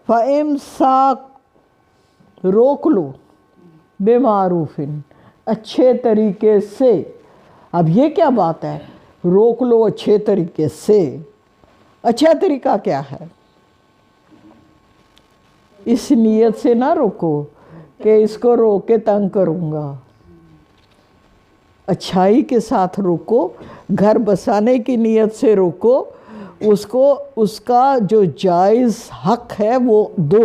فَإِمْسَاك روک لو، بِمَعْرُوفٍ اچھے طریقے سے۔ اب یہ کیا بات ہے؟ روک لو اچھے طریقے سے۔ اچھا طریقہ کیا ہے؟ اس نیت سے نہ روکو کہ اس کو روک کے تنگ کروں گا، اچھائی کے ساتھ روکو، گھر بسانے کی نیت سے روکو، اس کا جو جائز حق ہے وہ دو۔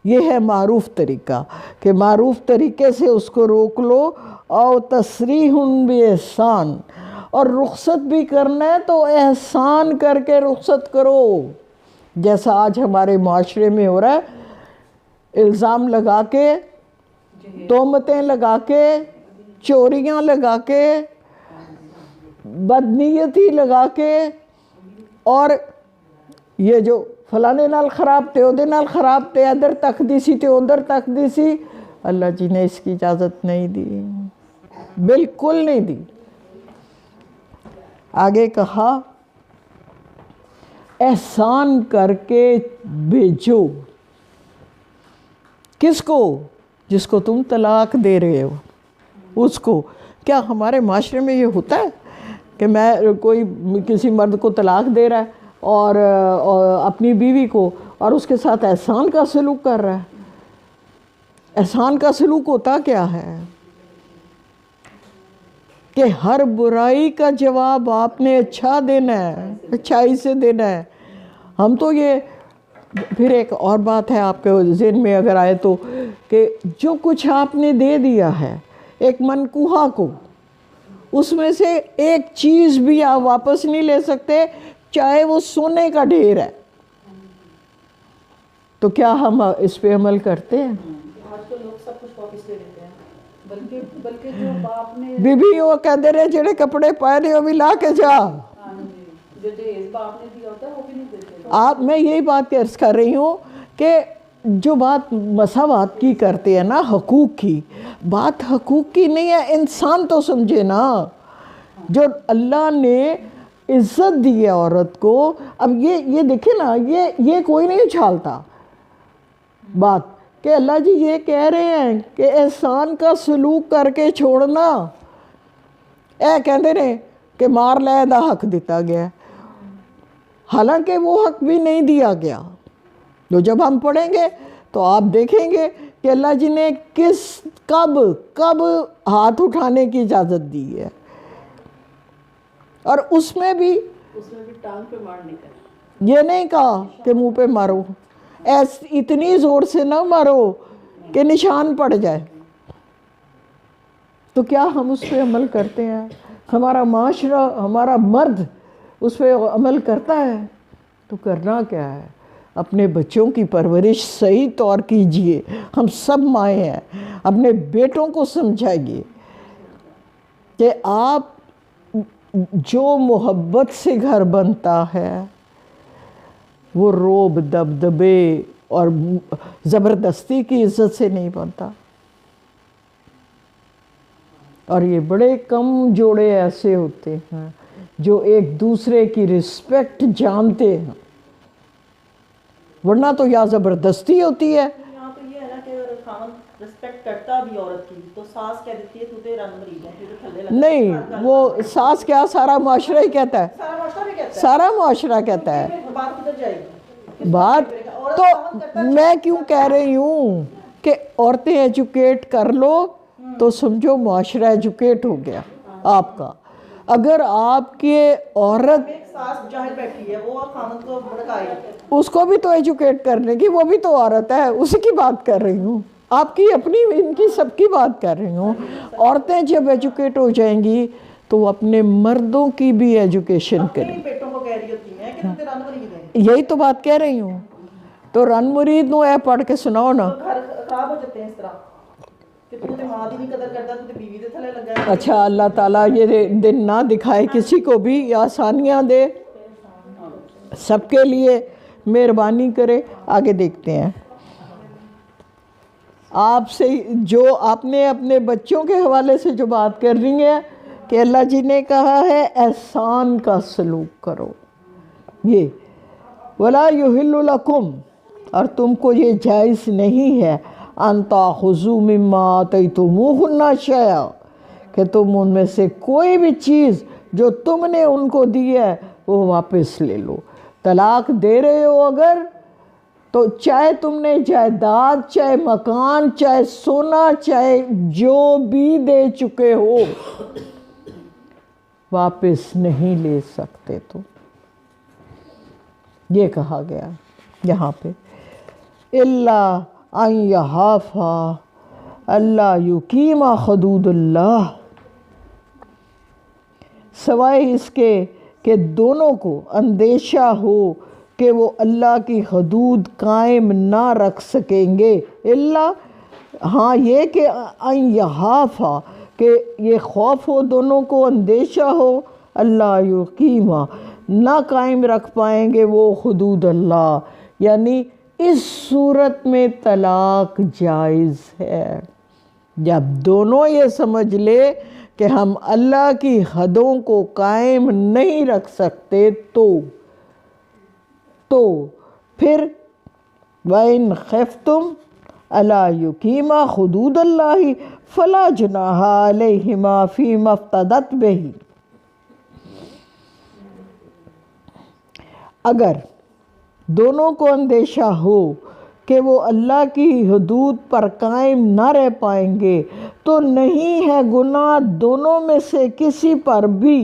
یہ ہے معروف طریقہ کہ معروف طریقے سے اس کو روک لو۔ او تسریح باحسان، اور رخصت بھی کرنا ہے تو احسان کر کے رخصت کرو، جیسا آج ہمارے معاشرے میں ہو رہا ہے، الزام لگا کے، تہمتیں لگا کے، چوریاں لگا کے، بدنیتی لگا کے، اور یہ جو فلانے نال خراب تے اودے نال خراب تے، ادھر تک دی سی تے ادھر تک دی سی۔ اللہ جی نے اس کی اجازت نہیں دی، بالکل نہیں دی۔ آگے کہا احسان کر کے بھیجو۔ کس کو؟ جس کو تم طلاق دے رہے ہو اس کو۔ کیا ہمارے معاشرے میں یہ ہوتا ہے کہ میں کوئی کسی مرد کو طلاق دے رہا ہے اور اپنی بیوی کو، اور اس کے ساتھ احسان کا سلوک کر رہا ہے۔ احسان کا سلوک ہوتا کیا ہے کہ ہر برائی کا جواب آپ نے اچھا دینا ہے، اچھائی سے دینا ہے۔ ہم تو یہ پھر ایک اور بات ہے آپ کے ذہن میں اگر آئے تو، کہ جو کچھ آپ نے دے دیا ہے ایک منکوحہ کو، اس میں سے ایک چیز بھی آپ واپس نہیں لے سکتے، چاہے وہ سونے کا ڈھیر ہے۔ تو کیا ہم اس پہ عمل کرتے ہیں؟ آج کل لوگ سب کچھ واپس لے لیتے ہیں، بلکہ جو باپ نے بی بی وہ کہتے رہے جڑے کپڑے پہنے وہ بھی لا کے جا، جو دہیز باپ نے دیا ہوتا ہے وہ بھی نہیں دیتے۔ آپ میں یہی بات عرض کر رہی ہوں کہ جو بات مساوات کی کرتے ہیں نا، حقوق کی بات، حقوق کی نہیں ہے، انسان تو سمجھے نا، جو اللہ نے عزت دی ہے عورت کو۔ اب یہ دیکھیں نا، یہ کوئی نہیں اچھالتا بات کہ اللہ جی یہ کہہ رہے ہیں کہ احسان کا سلوک کر کے چھوڑنا، اے کہتے رہے کہ مار لے دا حق دیتا گیا ہے، حالانکہ وہ حق بھی نہیں دیا گیا۔ تو جب ہم پڑھیں گے تو آپ دیکھیں گے کہ اللہ جی نے کب ہاتھ اٹھانے کی اجازت دی ہے، اور اس میں بھی ٹانگ پہ مارنے کا، یہ نہیں کہا کہ منہ پہ مارو، اتنی زور سے نہ مارو کہ نشان پڑ جائے۔ تو کیا ہم اس پہ عمل کرتے ہیں؟ ہمارا معاشرہ، ہمارا مرد اس پہ عمل کرتا ہے؟ تو کرنا کیا ہے؟ اپنے بچوں کی پرورش صحیح طور کیجئے، ہم سب مائیں ہیں، اپنے بیٹوں کو سمجھائیے کہ آپ جو محبت سے گھر بنتا ہے وہ روب دبدبے اور زبردستی کی عزت سے نہیں بنتا۔ اور یہ بڑے کم جوڑے ایسے ہوتے ہیں جو ایک دوسرے کی رسپیکٹ جانتے ہیں، ورنہ تو یا زبردستی ہوتی ہے۔ یہاں تو یہ ہے نا کہ اگر خاوند رسپیکٹ کرتا بھی عورت کی تو ساس کہہ دیتی ہے تو تیرا مریض ہے، تو تھلے لگا۔ نہیں، وہ ساس کیا، سارا معاشرہ ہی کہتا ہے، سارا معاشرہ بھی کہتا ہے، سارا معاشرہ کہتا ہے۔ بات کدھر جائے گی؟ بات تو میں کیوں کہہ رہی ہوں کہ عورتیں ایجوکیٹ کر لو تو سمجھو معاشرہ ایجوکیٹ ہو گیا آپ کا۔ اگر آپ کے عورت ایک ساس جاہل بیٹھی ہے، وہ خاوند کو بھڑکائے، اس کو بھی تو ایجوکیٹ کرنے کی، وہ بھی تو عورت ہے، اسی کی بات کر رہی ہوں، آپ کی اپنی ان کی سب کی بات کر رہی ہوں۔ عورتیں جب ایجوکیٹ ہو جائیں گی تو وہ اپنے مردوں کی بھی ایجوکیشن کریں۔ اپنے بیٹوں کو کہہ رہی ہوتی ہیں کہ تیرا مریض ہے، یہی تو بات کہہ رہی ہوں۔ تو رن مرید نو اے پڑھ کے سناؤ نا۔ گھر خراب ہو جاتے ہیں اس طرح کہ تو تے ماں دی نہیں قدر کرتا، تو تے بیوی دے تھلے لگا ہے۔ اچھا، اللہ تعالیٰ یہ دن نہ دکھائے کسی کو بھی، یا آسانیاں دے سب کے لیے، مہربانی کرے۔ آگے دیکھتے ہیں، آپ سے جو آپ نے اپنے بچوں کے حوالے سے جو بات کر رہی ہیں کہ اللہ جی نے کہا ہے احسان کا سلوک کرو، یہ وَلَا يُحِلُّ لَكُمْ، اور تم کو یہ جائز نہیں ہے أَن تَأْخُذُوا مِمَّا آتَيْتُمُوهُنَّ شَيْئًا، کہ تم ان میں سے کوئی بھی چیز جو تم نے ان کو دی ہے وہ واپس لے لو۔ طلاق دے رہے ہو اگر تو چاہے تم نے جائیداد، چاہے مکان، چاہے سونا، چاہے جو بھی دے چکے ہو، واپس نہیں لے سکتے۔ تو یہ کہا گیا یہاں پہ إِلَّا أَن يَخَافَا أَلَّا يُقِيمَا حُدُودَ اللَّهِ، سوائے اس کے کہ دونوں کو اندیشہ ہو کہ وہ اللہ کی حدود قائم نہ رکھ سکیں گے۔ اللہ، ہاں یہ کہ ان یخافا، کہ یہ خوف ہو دونوں کو، اندیشہ ہو، اللہ یقیما، نہ قائم رکھ پائیں گے وہ حدود اللہ، یعنی اس صورت میں طلاق جائز ہے جب دونوں یہ سمجھ لے کہ ہم اللہ کی حدوں کو قائم نہیں رکھ سکتے تو پھر وَإِنْ خِفْتُمْ أَلَّا يُقِيمَا حُدُودَ اللَّهِ فَلَا جُنَاحَ عَلَيْهِمَا فِيمَا افْتَدَتْ بِهِ، اگر دونوں کو اندیشہ ہو کہ وہ اللہ کی حدود پر قائم نہ رہ پائیں گے تو نہیں ہے گناہ دونوں میں سے کسی پر بھی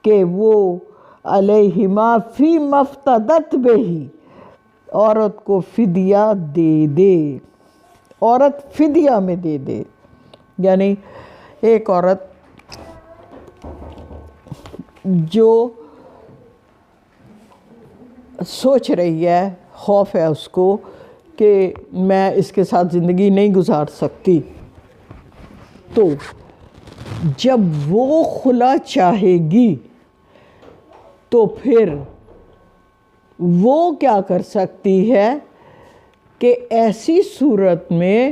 کہ وہ علیہما فی مفتدت بہی عورت کو فدیہ دے دے، عورت فدیہ میں دے دے۔ یعنی ایک عورت جو سوچ رہی ہے، خوف ہے اس کو کہ میں اس کے ساتھ زندگی نہیں گزار سکتی، تو جب وہ خلا چاہے گی تو پھر وہ کیا کر سکتی ہے کہ ایسی صورت میں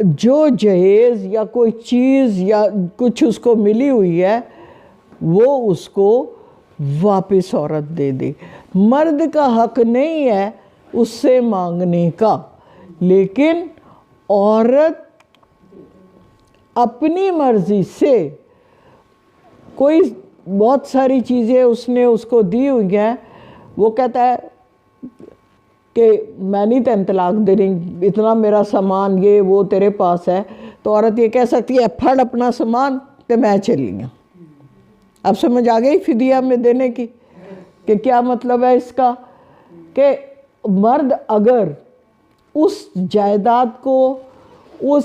جو جہیز یا کوئی چیز یا کچھ اس کو ملی ہوئی ہے وہ اس کو واپس عورت دے دے۔ مرد کا حق نہیں ہے اس سے مانگنے کا، لیکن عورت اپنی مرضی سے کوئی بہت ساری چیزیں اس نے اس کو دی ہوئی ہیں، وہ کہتا ہے کہ میں نہیں تین طلاق دے رہی، اتنا میرا سامان یہ وہ تیرے پاس ہے، تو عورت یہ کہہ سکتی ہے پھڑ اپنا سامان کہ میں چلی گیا۔ اب سمجھ آ گئی فدیہ میں دینے کی کہ کیا مطلب ہے اس کا، کہ مرد اگر اس جائیداد کو، اس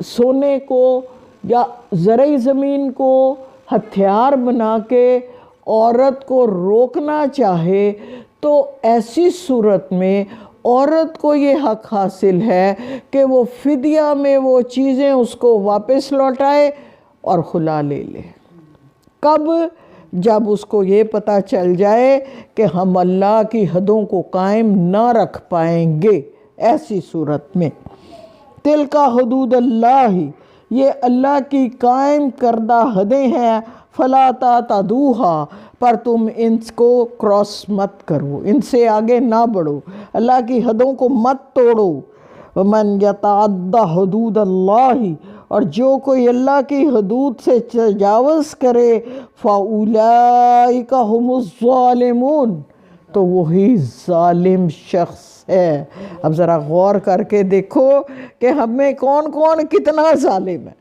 سونے کو یا زرعی زمین کو ہتھیار بنا کے عورت کو روکنا چاہے تو ایسی صورت میں عورت کو یہ حق حاصل ہے کہ وہ فدیہ میں وہ چیزیں اس کو واپس لوٹائے اور خلا لے لے۔ کب؟ جب اس کو یہ پتہ چل جائے کہ ہم اللہ کی حدوں کو قائم نہ رکھ پائیں گے۔ ایسی صورت میں تلک حدود اللہ، یہ اللہ کی قائم کردہ حدیں ہیں، فلا تعتدوها، پر تم ان کو کراس مت کرو، ان سے آگے نہ بڑھو، اللہ کی حدوں کو مت توڑو۔ ومن یتعد حدود اللہ، اور جو کوئی اللہ کی حدود سے تجاوز کرے، فاولئک هم الظالمون، تو وہی ظالم شخص ہے۔ اب ذرا غور کر کے دیکھو کہ ہم میں کون کون کتنا ظالم ہے،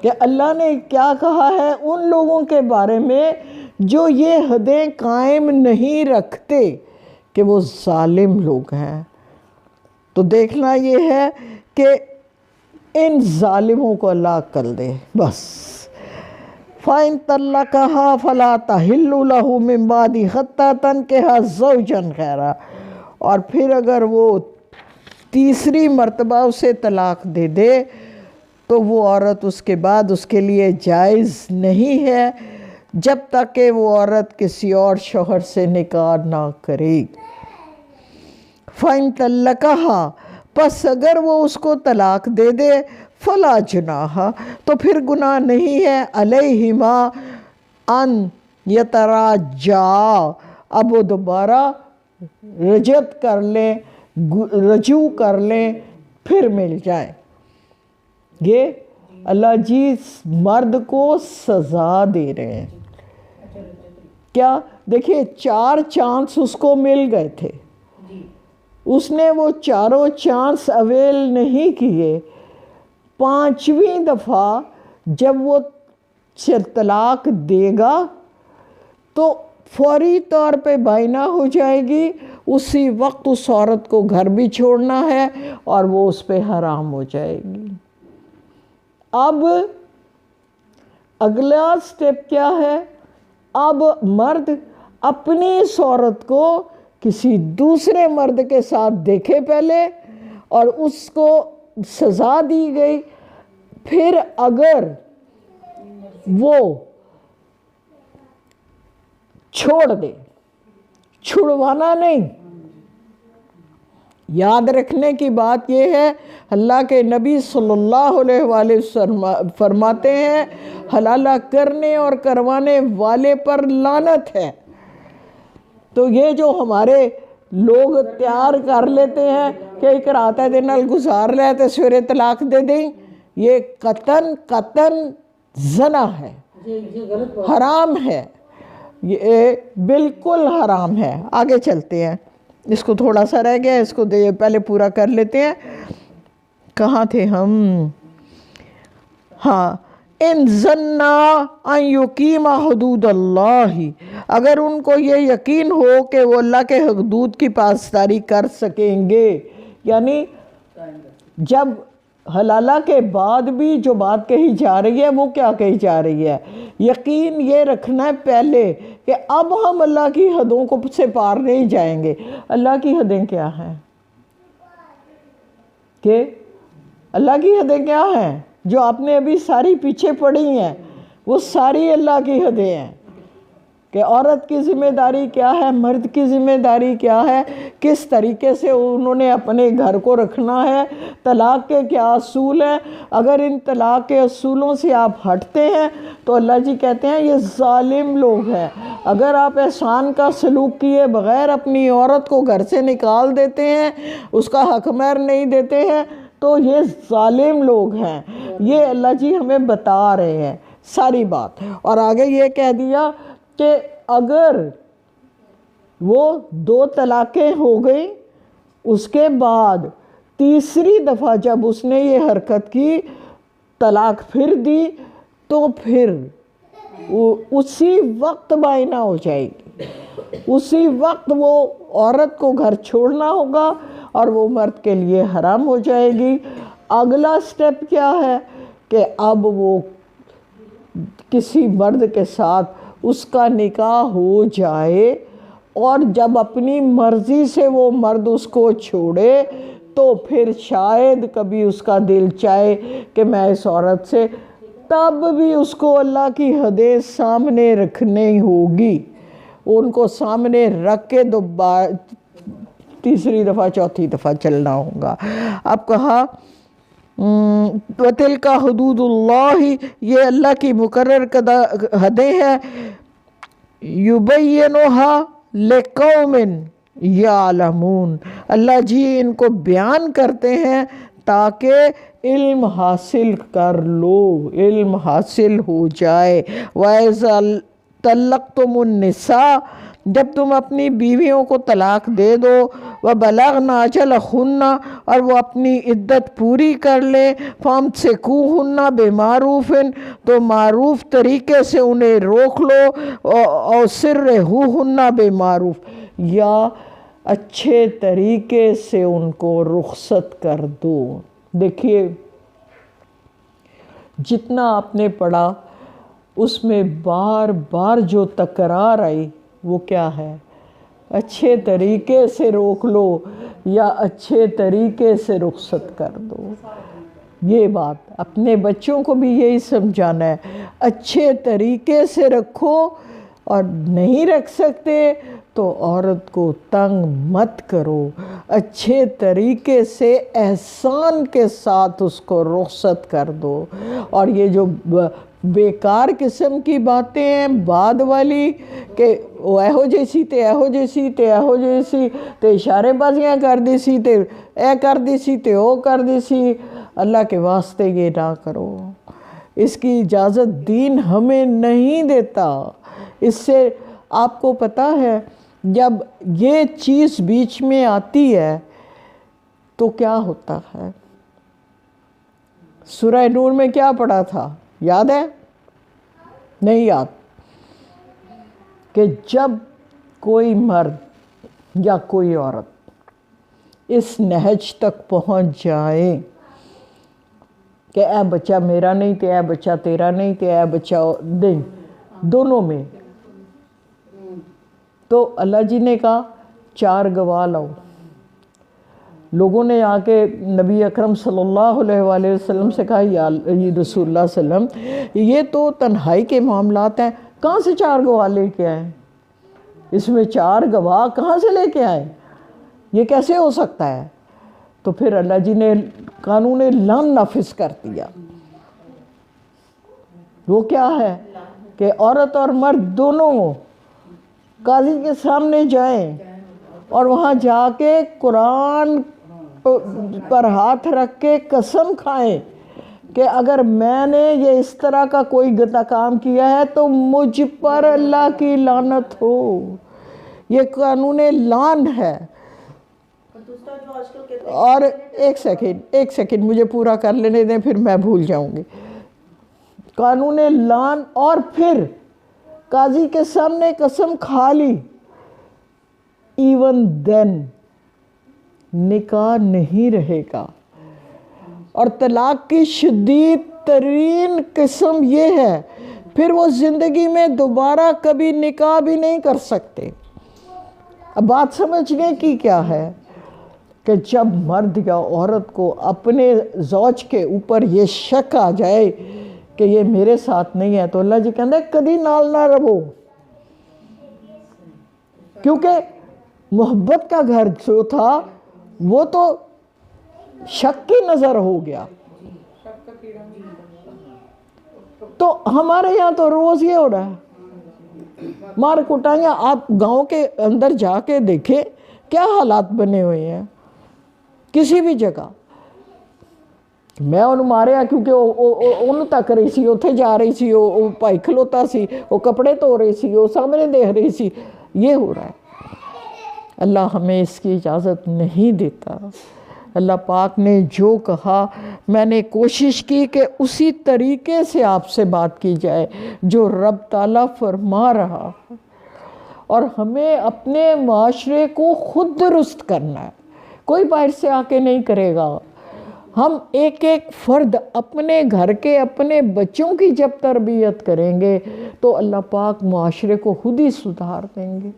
کہ اللہ نے کیا کہا ہے ان لوگوں کے بارے میں جو یہ حدیں قائم نہیں رکھتے کہ وہ ظالم لوگ ہیں۔ تو دیکھنا یہ ہے کہ ان ظالموں کو اللہ عقل دے بس۔ فَإِن طَلَّقَهَا فَلَا تَحِلُّ لَهُ مِن بَعْدِ حَتَّىٰ تَنكِحَ زَوْجًا غَيْرَهُ، اور پھر اگر وہ تیسری مرتبہ اسے طلاق دے دے تو وہ عورت اس کے بعد اس کے لیے جائز نہیں ہے جب تک کہ وہ عورت کسی اور شوہر سے نکاح نہ کرے۔ فَإِن طَلَّقَهَا، پس اگر وہ اس کو طلاق دے دے، فلا جناح، تو پھر گناہ نہیں ہے، علیہما ان یتراجعا، اب وہ دوبارہ رجعت کر لیں، رجوع کر لیں، پھر مل جائیں۔ یہ اللہ جی مرد کو سزا دے رہے ہیں۔ کیا دیکھیے 4 چانس اس کو مل گئے تھے، اس نے وہ چاروں چانس اویل نہیں کیے، 5ویں دفعہ جب وہ طلاق دے گا تو فوری طور پہ بائنا ہو جائے گی، اسی وقت اس عورت کو گھر بھی چھوڑنا ہے اور وہ اس پہ حرام ہو جائے گی۔ اب اگلا سٹیپ کیا ہے؟ اب مرد اپنی اس عورت کو کسی دوسرے مرد کے ساتھ دیکھے پہلے اور اس کو سزا دی گئی، پھر اگر وہ چھوڑ دے، چھڑوانا نہیں۔ یاد رکھنے کی بات یہ ہے، اللہ کے نبی صلی اللہ علیہ وآلہ وسلم فرماتے ہیں حلالہ کرنے اور کروانے والے پر لعنت ہے۔ تو یہ جو ہمارے لوگ تیار کر لیتے ہیں کہ ایک رات ہے دن گزار رہے تو سویرے طلاق دے دیں، یہ قطعاً زنا ہے۔ حرام ہے، یہ بالکل حرام ہے۔ آگے چلتے ہیں، اس کو تھوڑا سا رہ گیا، اس کو پہلے پورا کر لیتے ہیں۔ کہاں تھے ہم؟ ہاں، ان ظنا ان یقیم حدود اللہ، اگر ان کو یہ یقین ہو کہ وہ اللہ کے حدود کی پاسداری کر سکیں گے، یعنی جب حلالہ کے بعد بھی جو بات کہی جا رہی ہے وہ کیا کہی جا رہی ہے؟ یقین یہ رکھنا ہے پہلے کہ اب ہم اللہ کی حدوں کو سے پار نہیں جائیں گے۔ اللہ کی حدیں کیا ہیں؟ کہ اللہ کی حدیں کیا ہیں؟ جو آپ نے ابھی ساری پیچھے پڑھی ہیں وہ ساری اللہ کی حدیں ہیں، کہ عورت کی ذمہ داری کیا ہے، مرد کی ذمہ داری کیا ہے، کس طریقے سے انہوں نے اپنے گھر کو رکھنا ہے، طلاق کے کیا اصول ہیں۔ اگر ان طلاق کے اصولوں سے آپ ہٹتے ہیں تو اللہ جی کہتے ہیں یہ ظالم لوگ ہیں۔ اگر آپ احسان کا سلوک کیے بغیر اپنی عورت کو گھر سے نکال دیتے ہیں، اس کا حق مہر نہیں دیتے ہیں، تو یہ ظالم لوگ ہیں۔ یہ اللہ جی ہمیں بتا رہے ہیں ساری بات۔ اور آگے یہ کہہ دیا کہ اگر وہ 2 طلاقیں ہو گئیں، اس کے بعد تیسری دفعہ جب اس نے یہ حرکت کی، طلاق پھر دی، تو پھر اسی وقت بائنہ ہو جائے گی، اسی وقت وہ عورت کو گھر چھوڑنا ہوگا اور وہ مرد کے لیے حرام ہو جائے گی۔ اگلا سٹیپ کیا ہے کہ اب وہ کسی مرد کے ساتھ اس کا نکاح ہو جائے، اور جب اپنی مرضی سے وہ مرد اس کو چھوڑے تو پھر شاید کبھی اس کا دل چاہے کہ میں اس عورت سے، تب بھی اس کو اللہ کی حدیں سامنے رکھنی ہوگی، ان کو سامنے رکھ کے تیسری دفعہ چوتھی دفعہ چلنا ہوگا۔ اب کہا وَتِلْكَ حُدُودُ اللَّهِ، یہ اللہ کی مقرر کردہ حدیں ہیں، يُبَيِّنُهَا لِقَوْمٍ يَعْلَمُونَ، اللہ جی ان کو بیان کرتے ہیں تاکہ علم حاصل کر لو، علم حاصل ہو جائے۔ وَإِذَا طَلَّقْتُمُ النِّسَاءَ، جب تم اپنی بیویوں کو طلاق دے دو، وَبَلَغْنَ أَجَلَهُنَّ، اور وہ اپنی عدت پوری کر لے، فَامْسِكُوهُنَّ بِمَعْرُوفٍ، تو معروف طریقے سے انہیں روک لو، اور سِرِّهُنَّ بِمَعْرُوف، یا اچھے طریقے سے ان کو رخصت کر دو۔ دیکھیے جتنا آپ نے پڑھا اس میں بار بار جو تکرار آئی وہ کیا ہے؟ اچھے طریقے سے روک لو یا اچھے طریقے سے رخصت کر دو۔ یہ بات اپنے بچوں کو بھی یہی سمجھانا ہے، اچھے طریقے سے رکھو، اور نہیں رکھ سکتے تو عورت کو تنگ مت کرو، اچھے طریقے سے احسان کے ساتھ اس کو رخصت کر دو۔ اور یہ جو بیکار قسم کی باتیں ہیں بعد والی کہ وہ ایہو جیسی تے ایہو جیسی تے ایہو جیسی تے اشارے بازیاں کر دی سی تے اے کر دی سی تے او کر دی سی، اللہ کے واسطے یہ نہ کرو، اس کی اجازت دین ہمیں نہیں دیتا۔ اس سے آپ کو پتہ ہے جب یہ چیز بیچ میں آتی ہے تو کیا ہوتا ہے؟ سورہ نور میں کیا پڑھا تھا یاد ہے؟ نہیں یاد؟ کہ جب کوئی مرد یا کوئی عورت اس نہج تک پہنچ جائے کہ اے بچہ میرا نہیں تے اے بچہ تیرا نہیں تے اے بچہ نہیں، دونوں میں، تو اللہ جی نے کہا 4 گواہ لاؤ۔ لوگوں نے آ کے نبی اکرم صلی اللہ علیہ وآلہ وسلم سے کہا یا رسول اللہ صلی اللہ علیہ وسلم یہ تو تنہائی کے معاملات ہیں، کہاں سے 4 گواہ لے کے آئے؟ اس میں 4 گواہ کہاں سے لے کے آئے؟ یہ کیسے ہو سکتا ہے؟ تو پھر اللہ جی نے قانون لعن نافذ کر دیا۔ وہ کیا ہے کہ عورت اور مرد دونوں قاضی کے سامنے جائیں اور وہاں جا کے قرآن پر ہاتھ رکھ کے قسم کھائیں کہ اگر میں نے یہ اس طرح کا کوئی گندا کام کیا ہے تو مجھ پر اللہ کی لعنت ہو. یہ قانون لعن ہے. اور دوسرا جو آج کل کہتے ہیں اور ایک سیکنڈ مجھے پورا کر لینے دیں، پھر میں بھول جاؤں گی. قانون لعن. اور پھر قاضی کے سامنے قسم کھا لی، ایون دین نکاح نہیں رہے گا. اور طلاق کی شدید ترین قسم یہ ہے پھر وہ زندگی میں دوبارہ کبھی نکاح بھی نہیں کر سکتے. اب بات سمجھنے کی کیا ہے کہ جب مرد یا عورت کو اپنے زوج کے اوپر یہ شک آ جائے کہ یہ میرے ساتھ نہیں ہے، تو اللہ جی کہتے ہیں کدی نال نہ رہو، کیونکہ محبت کا گھر جو تھا وہ تو شک کی نظر ہو گیا. تو ہمارے یہاں تو روز یہ ہو رہا ہے، مار کٹائیاں. آپ گاؤں کے اندر جا کے دیکھیں کیا حالات بنے ہوئے ہیں کسی بھی جگہ. میں انہوں ماریا کیونکہ انہوں تک رہی سی، اتھے جا رہی سی، وہ پائی کھلوتا سی، وہ کپڑے دھو رہی سی، وہ سامنے دیکھ رہی سی. یہ ہو رہا ہے. اللہ ہمیں اس کی اجازت نہیں دیتا. اللہ پاک نے جو کہا میں نے کوشش کی کہ اسی طریقے سے آپ سے بات کی جائے جو رب تعالیٰ فرما رہا، اور ہمیں اپنے معاشرے کو خود درست کرنا ہے. کوئی باہر سے آ کے نہیں کرے گا. ہم ایک ایک فرد اپنے گھر کے اپنے بچوں کی جب تربیت کریں گے تو اللہ پاک معاشرے کو خود ہی سدھار دیں گے.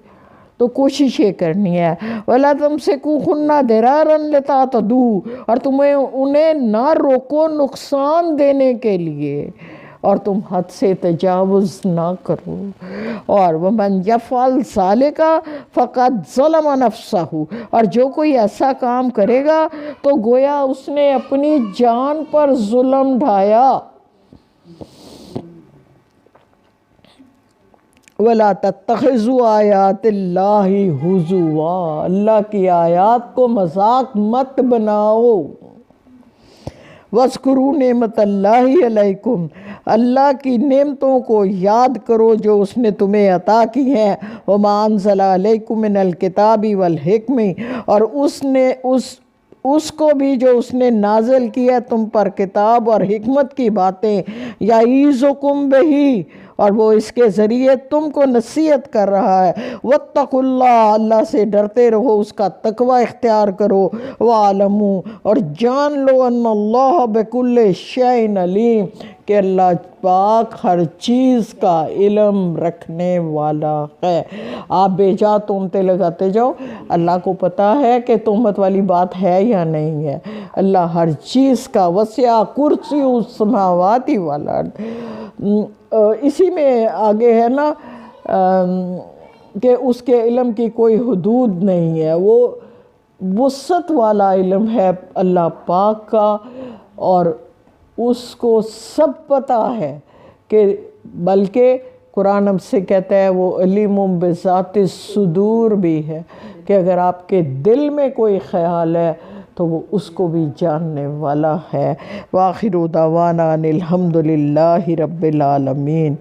تو کوشش یہ کرنی ہے وَلَا تَمْسِكُوا خُنَّ دِرَارًا لِتَعْتَدُوا، اور تمہیں انہیں نہ روکو نقصان دینے کے لیے، اور تم حد سے تجاوز نہ کرو. اور وَمَنْ يَفْعَلْ ذَلِكَ فَقَدْ ظَلَمَ نَفْسَهُ، اور جو کوئی ایسا کام کرے گا تو گویا اس نے اپنی جان پر ظلم ڈھایا. وَلَا تَتَّخِذُوا آیَاتِ اللَّهِ ہُزُوًا، اللہ کی آیات کو مذاق مت بناؤ. وَاذْكُرُوا نِعْمَتَ اللَّهِ عَلَيْكُمْ، اللہ کی نعمتوں کو یاد کرو جو اس نے تمہیں عطا کی ہیں. وَمَا أَنزَلَ عَلَيْكُمْ مِنَ الْكِتَابِ وَالْحِكْمِ، اور اس کو بھی جو اس نے نازل کیا تم پر کتاب اور حکمت کی باتیں. یعظکم بہ، اور وہ اس کے ذریعے تم کو نصیحت کر رہا ہے. واتقوا اللہ، اللہ سے ڈرتے رہو، اس کا تقوی اختیار کرو. وَاعْلَمُوا، اور جان لو، ان اللہ بکل شیء علیم، کہ اللہ پاک ہر چیز کا علم رکھنے والا ہے. آپ بے جا تہمتیں لگاتے جاؤ، اللہ کو پتہ ہے کہ تہمت والی بات ہے یا نہیں ہے. اللہ ہر چیز کا وسع کرسی السماوات والارض. اسی میں آگے ہے نا کہ اس کے علم کی کوئی حدود نہیں ہے. وہ وسعت والا علم ہے اللہ پاک کا، اور اس کو سب پتہ ہے کہ بلکہ قرآن ہم سے کہتا ہے وہ علیم بذات الصدور بھی ہے، کہ اگر آپ کے دل میں کوئی خیال ہے تو وہ اس کو بھی جاننے والا ہے. وآخر دعوانا ان الحمد للہ رب العالمین.